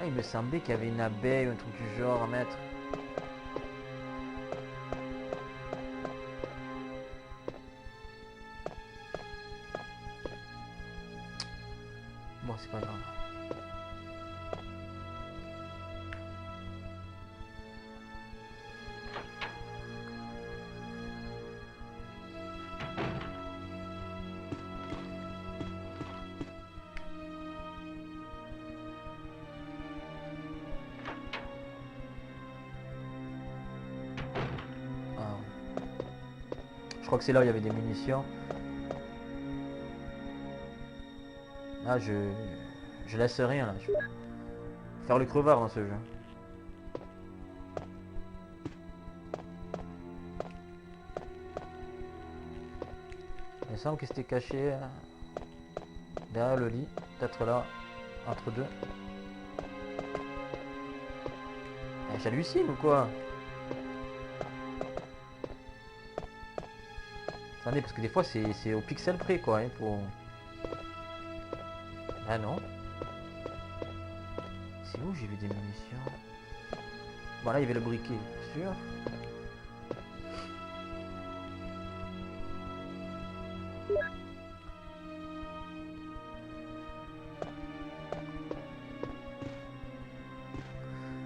Ah, il me semblait qu'il y avait une abeille ou un truc du genre à mettre. Bon, c'est pas grave. Je crois que c'est là où il y avait des munitions. Là, je laisse rien là. Je vais faire le crevard dans ce jeu. Il me semble que c'était caché derrière le lit. Peut-être là, entre deux. J'hallucine ou quoi? Attendez, parce que des fois c'est au pixel près quoi, hein, pour... Ah non. C'est où j'ai vu des munitions? Bon là il y avait le briquet, sûr.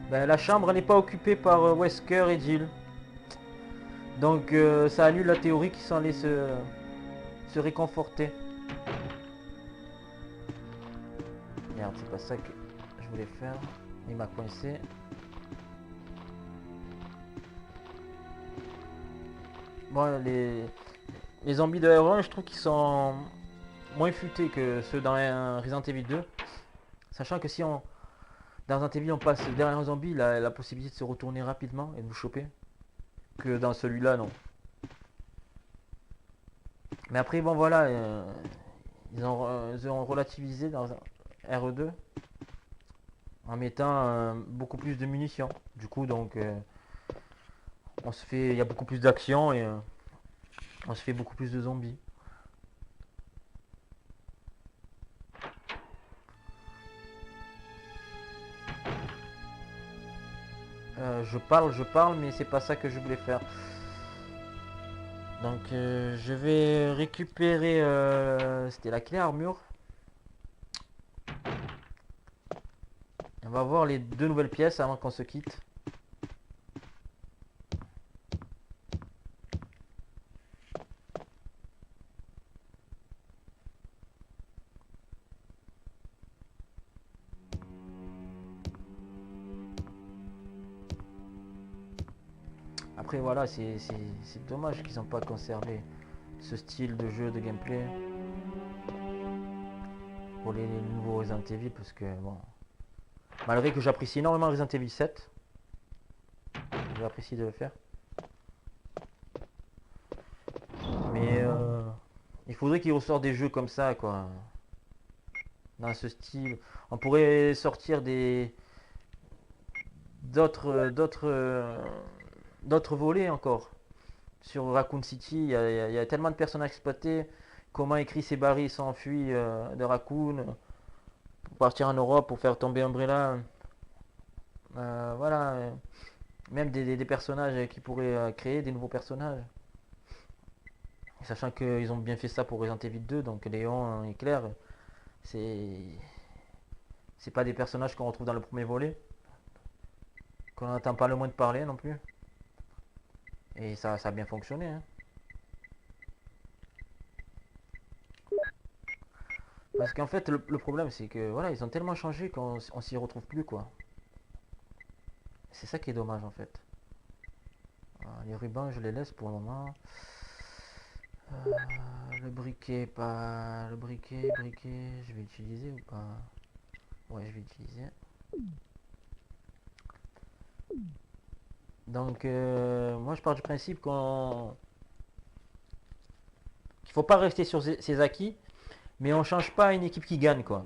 Ben, la chambre n'est pas occupée par Wesker et Jill. Donc ça annule la théorie qu'ils sont allés se réconforter. Merde, c'est pas ça que je voulais faire. Il m'a coincé. Bon, les zombies de R1, je trouve qu'ils sont moins futés que ceux dans un Resident Evil 2. Sachant que si on... Dans Resident Evil on passe derrière un zombie, il a la possibilité de se retourner rapidement et de vous choper. Que dans celui-là, non. Mais après, bon voilà, ils ont relativisé dans RE2 en mettant beaucoup plus de munitions. Du coup, donc, il y a beaucoup plus d'action et on se fait beaucoup plus de zombies. Je parle, mais c'est pas ça que je voulais faire. Donc je vais récupérer, c'était la clé armure. On va voir les deux nouvelles pièces avant qu'on se quitte. après voilà, c'est dommage qu'ils n'ont pas conservé ce style de jeu de gameplay pour les nouveaux Resident Evil, parce que bon, malgré que j'apprécie énormément Resident Evil 7, j'apprécie de le faire, mais il faudrait qu'ils ressortent des jeux comme ça, quoi, dans ce style. On pourrait sortir des d'autres volets encore. Sur Raccoon City, il y a tellement de personnages exploités. Comment écrit ces Barry s'enfuit de Raccoon pour partir en Europe pour faire tomber Umbrella. Voilà. Même des personnages qui pourraient créer des nouveaux personnages. Sachant qu'ils ont bien fait ça pour Resident Evil 2, donc Léon et Claire, c'est c'est pas des personnages qu'on retrouve dans le premier volet, qu'on n'entend pas le moins de parler non plus. Et ça a bien fonctionné, hein. Parce qu'en fait, le problème, c'est que voilà, ils ont tellement changé qu'on s'y retrouve plus, quoi. C'est ça qui est dommage, en fait. Voilà, les rubans, je les laisse pour le moment. Le briquet, pas... Le briquet, je vais utiliser ou pas? Ouais, je vais utiliser. Donc, moi, je pars du principe qu'il faut pas rester sur ses acquis, mais on change pas une équipe qui gagne, quoi.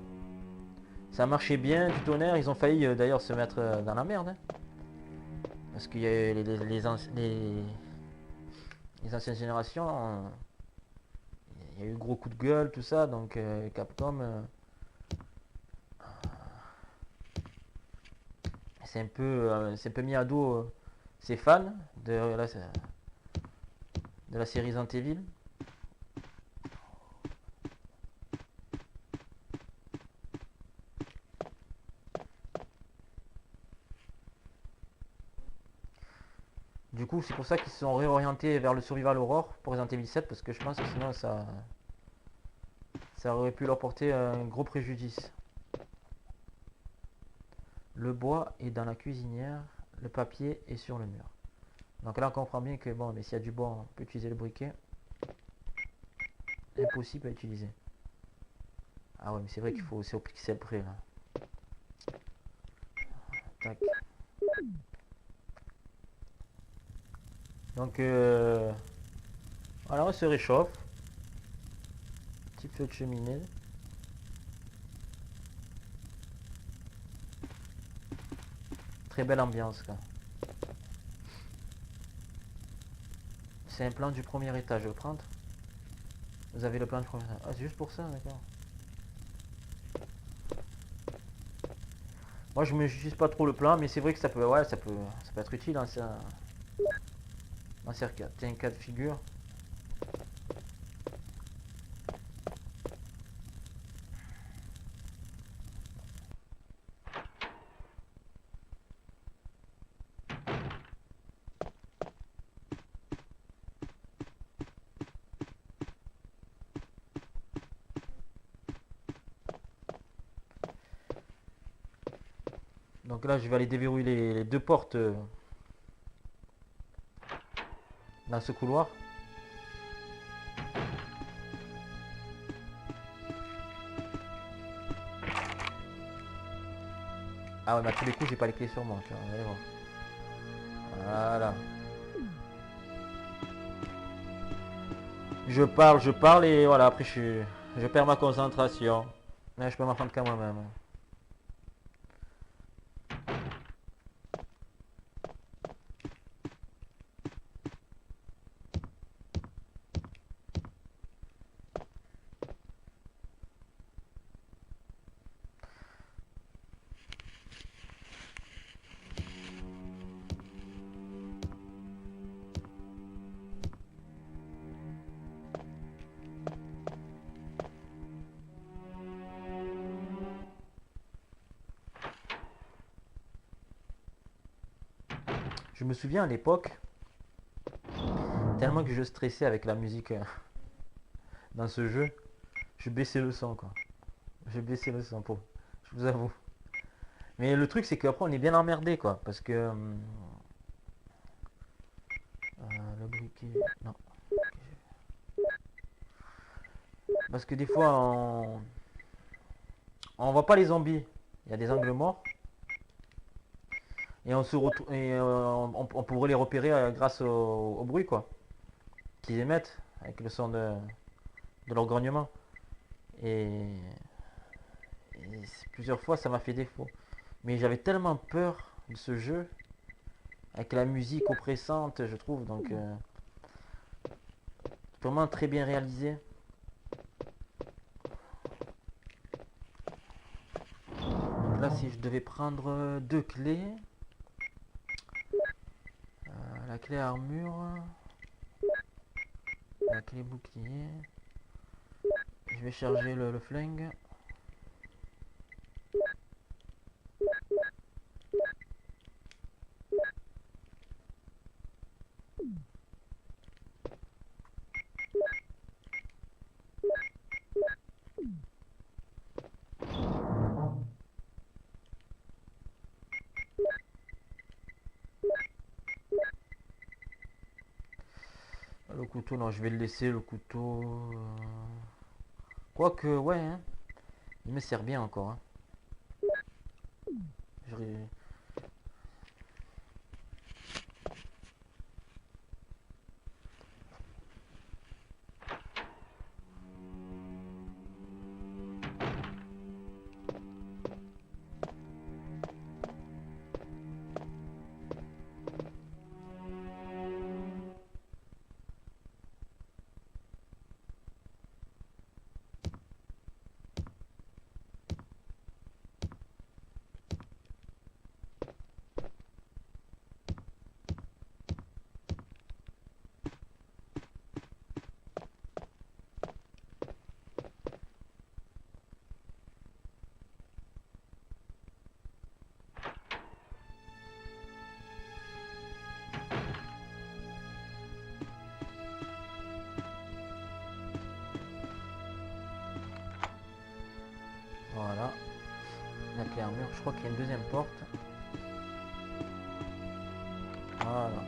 Ça marchait bien, du tonnerre, ils ont failli d'ailleurs se mettre dans la merde, hein. Parce qu'il y a les anciennes générations, il y a eu gros coup de gueule, tout ça, donc Capcom c'est un peu mis à dos ses fans de la série Resident Evil. Du coup, c'est pour ça qu'ils se sont réorientés vers le Survival Horror pour Resident Evil 7, parce que je pense que sinon ça aurait pu leur porter un gros préjudice. Le bois est dans la cuisinière, le papier est sur le mur. Donc là on comprend bien que bon, mais s'il y a du bois, on peut utiliser le briquet. Impossible à utiliser. Ah ouais, mais c'est vrai qu'il faut, c'est au pixel près là. Tac. Donc voilà, on se réchauffe. Petit feu de cheminée. Très belle ambiance quoi. C'est un plan du premier étage, je vais le prendre. Vous avez le plan du premier étage. Ah, c'est juste pour ça, d'accord. Moi je me juge pas trop le plan, mais c'est vrai que ça peut, ouais, ça peut être utile dans certains cas de figure. Donc là, je vais aller déverrouiller les deux portes dans ce couloir. Ah ouais, mais à tous les coups, j'ai pas les clés sur moi. Tu vois, allez voir. Voilà. Je parle et voilà, après je perds ma concentration. Mais je peux m'en prendre qu'à moi-même. Je me souviens à l'époque, tellement que je stressais avec la musique dans ce jeu, je baissais le son quoi. Je baissais le son pour, je vous avoue. Mais le truc c'est qu'après on est bien emmerdé quoi, parce que Ok, non. Parce que des fois, on voit pas les zombies. Il y a des angles morts. Et on se retrouve, et on pourrait les repérer grâce au bruit, quoi. Qu'ils émettent avec le son de leur grognement. Et, plusieurs fois, ça m'a fait défaut. Mais j'avais tellement peur de ce jeu, avec la musique oppressante, je trouve. Donc, vraiment très bien réalisé. Donc là, si je devais prendre deux clés, la clé armure, la clé bouclier, je vais charger le flingue. Le couteau, non, je vais le laisser, le couteau. Quoique, ouais, hein, il me sert bien encore. Hein. Je- Voilà, la clé armure. Je crois qu'il y a une deuxième porte. Voilà.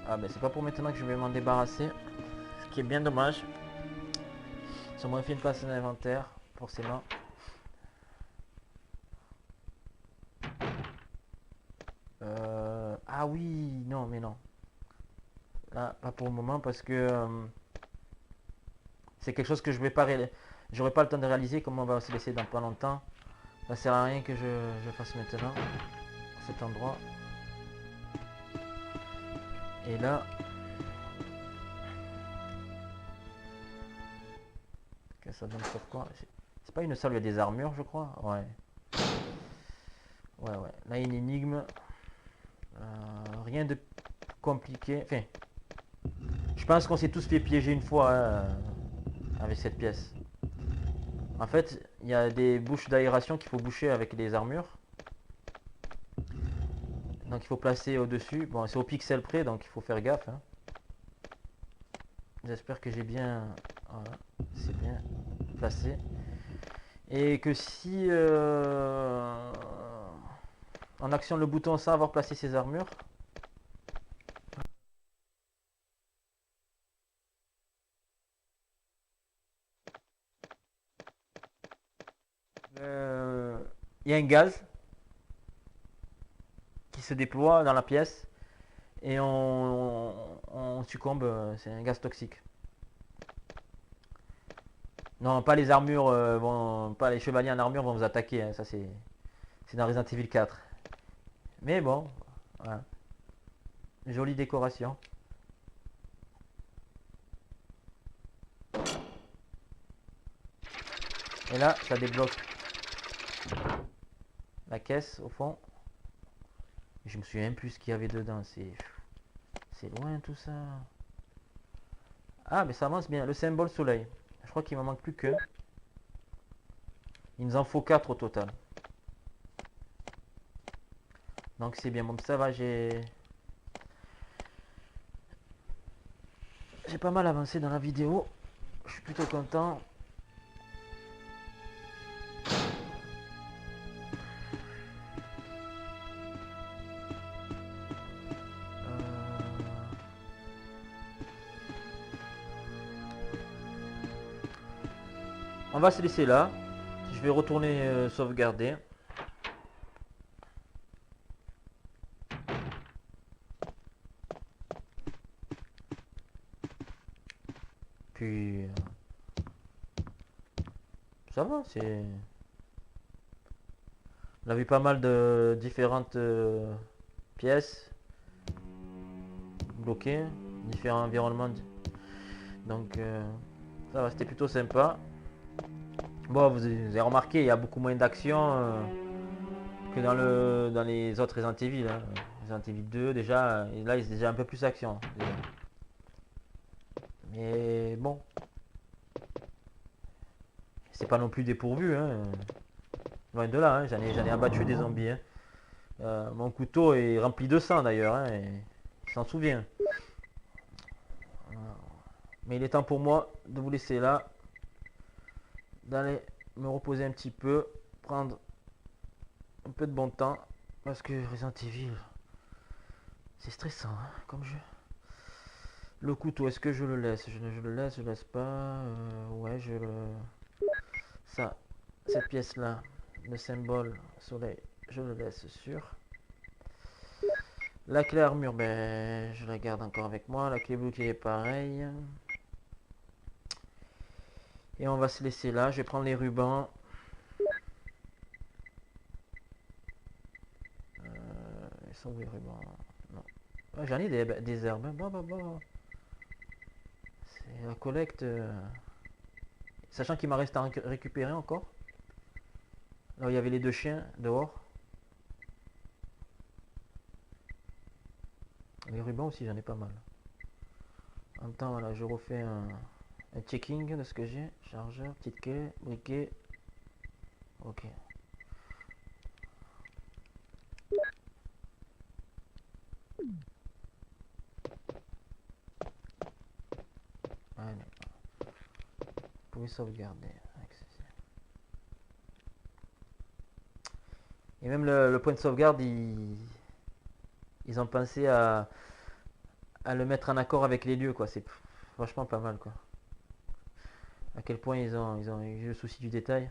Ah, ben c'est pas pour maintenant que je vais m'en débarrasser. Ce qui est bien dommage. Ça m'aurait fait une place dans l'inventaire, forcément. Ah oui, non, mais non. Là, pas pour le moment parce que c'est quelque chose que je vais pas j'aurai pas le temps de réaliser, comme on va se laisser dans pas longtemps. Ça sert à rien que je fasse maintenant cet endroit. Et là, que ça donne sur quoi? C'est pas une salle où il y a des armures, je crois. Ouais. Ouais, ouais. Là, une énigme. Rien de compliqué. Enfin, je pense qu'on s'est tous fait piéger une fois avec cette pièce. En fait, il y a des bouches d'aération qu'il faut boucher avec les armures. Donc il faut placer au-dessus. Bon, c'est au pixel près, donc il faut faire gaffe. Hein. J'espère que j'ai bien... Voilà, c'est bien placé. Et que si on actionne le bouton sans avoir placé ses armures, il y a un gaz qui se déploie dans la pièce et on succombe. C'est un gaz toxique. Non, pas les armures, pas les chevaliers en armure vont vous attaquer. Hein, ça c'est dans Resident Evil 4. Mais bon, voilà. Jolie décoration. Et là, ça débloque la caisse au fond. Je me souviens plus ce qu'il y avait dedans. C'est loin tout ça. Ah, mais ça avance bien. Le symbole soleil. Je crois qu'il m'en manque plus que. Il nous en faut 4 au total. Donc c'est bien. Bon, ça va, j'ai pas mal avancé dans la vidéo. Je suis plutôt content. On va se laisser là. Je vais retourner sauvegarder. Puis ça va, c'est... On a vu pas mal de différentes pièces bloquées, différents environnements. Donc ça va, c'était plutôt sympa. Bon, vous avez remarqué, il y a beaucoup moins d'action que dans les autres Resident Evil. Hein. Resident Evil 2 déjà, et là il y a déjà un peu plus d'action. Mais bon, c'est pas non plus dépourvu. Hein. Loin de là, hein. J'en ai abattu des zombies. Hein. Mon couteau est rempli de sang d'ailleurs, hein, et il s'en souvient. Mais il est temps pour moi de vous laisser là, d'aller me reposer un petit peu, prendre un peu de bon temps, parce que Resident Evil, c'est stressant, hein, comme jeu. Le couteau, est-ce que je le laisse? Je le laisse, je laisse pas. Ouais, je le... Ça, cette pièce-là, le symbole soleil, je le laisse sûr. La clé armure, ben, je la garde encore avec moi. La clé bleue qui est pareil. Et on va se laisser là. Je vais prendre les rubans. Ils sont où les rubans? Non. Ah, j'en ai des herbes. Hein. Bon. C'est la collecte. Sachant qu'il m'en reste à récupérer encore. Là où il y avait les deux chiens dehors. Les rubans aussi, j'en ai pas mal. En même temps, voilà, je refais un checking de ce que j'ai. Chargeur, petite clé, briquet. Ok. Allez. Vous pouvez sauvegarder. Et même le point de sauvegarde, ils ont pensé à le mettre en accord avec les lieux, quoi. C'est franchement pas mal, quoi. À quel point ils ont eu le souci du détail.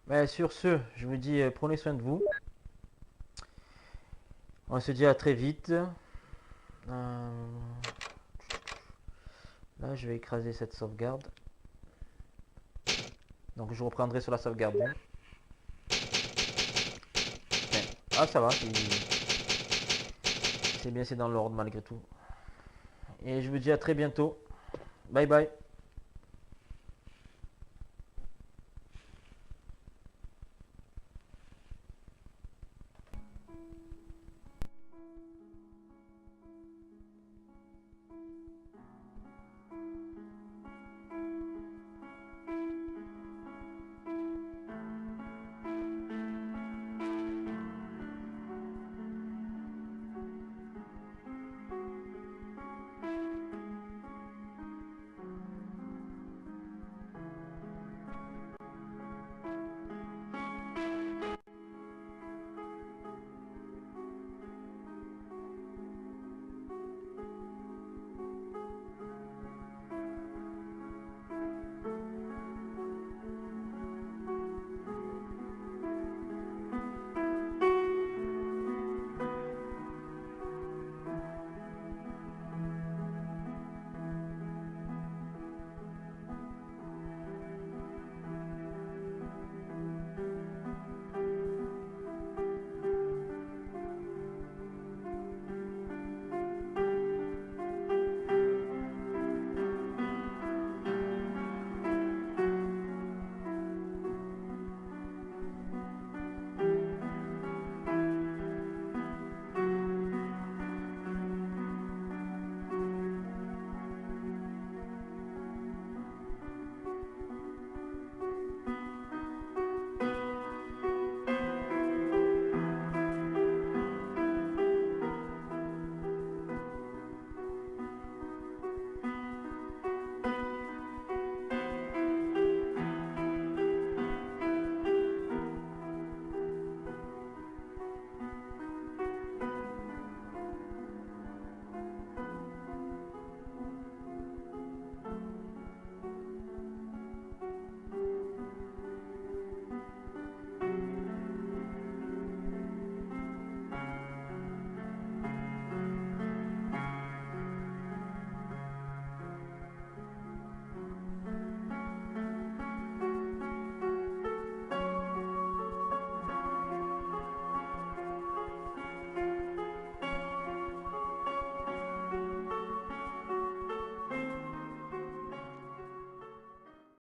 Mais sur ce, je vous dis prenez soin de vous. On se dit à très vite. Là, je vais écraser cette sauvegarde. Donc je reprendrai sur la sauvegarde. Ah, ça va. C'est bien, c'est dans l'ordre malgré tout. Et je vous dis à très bientôt. Bye bye.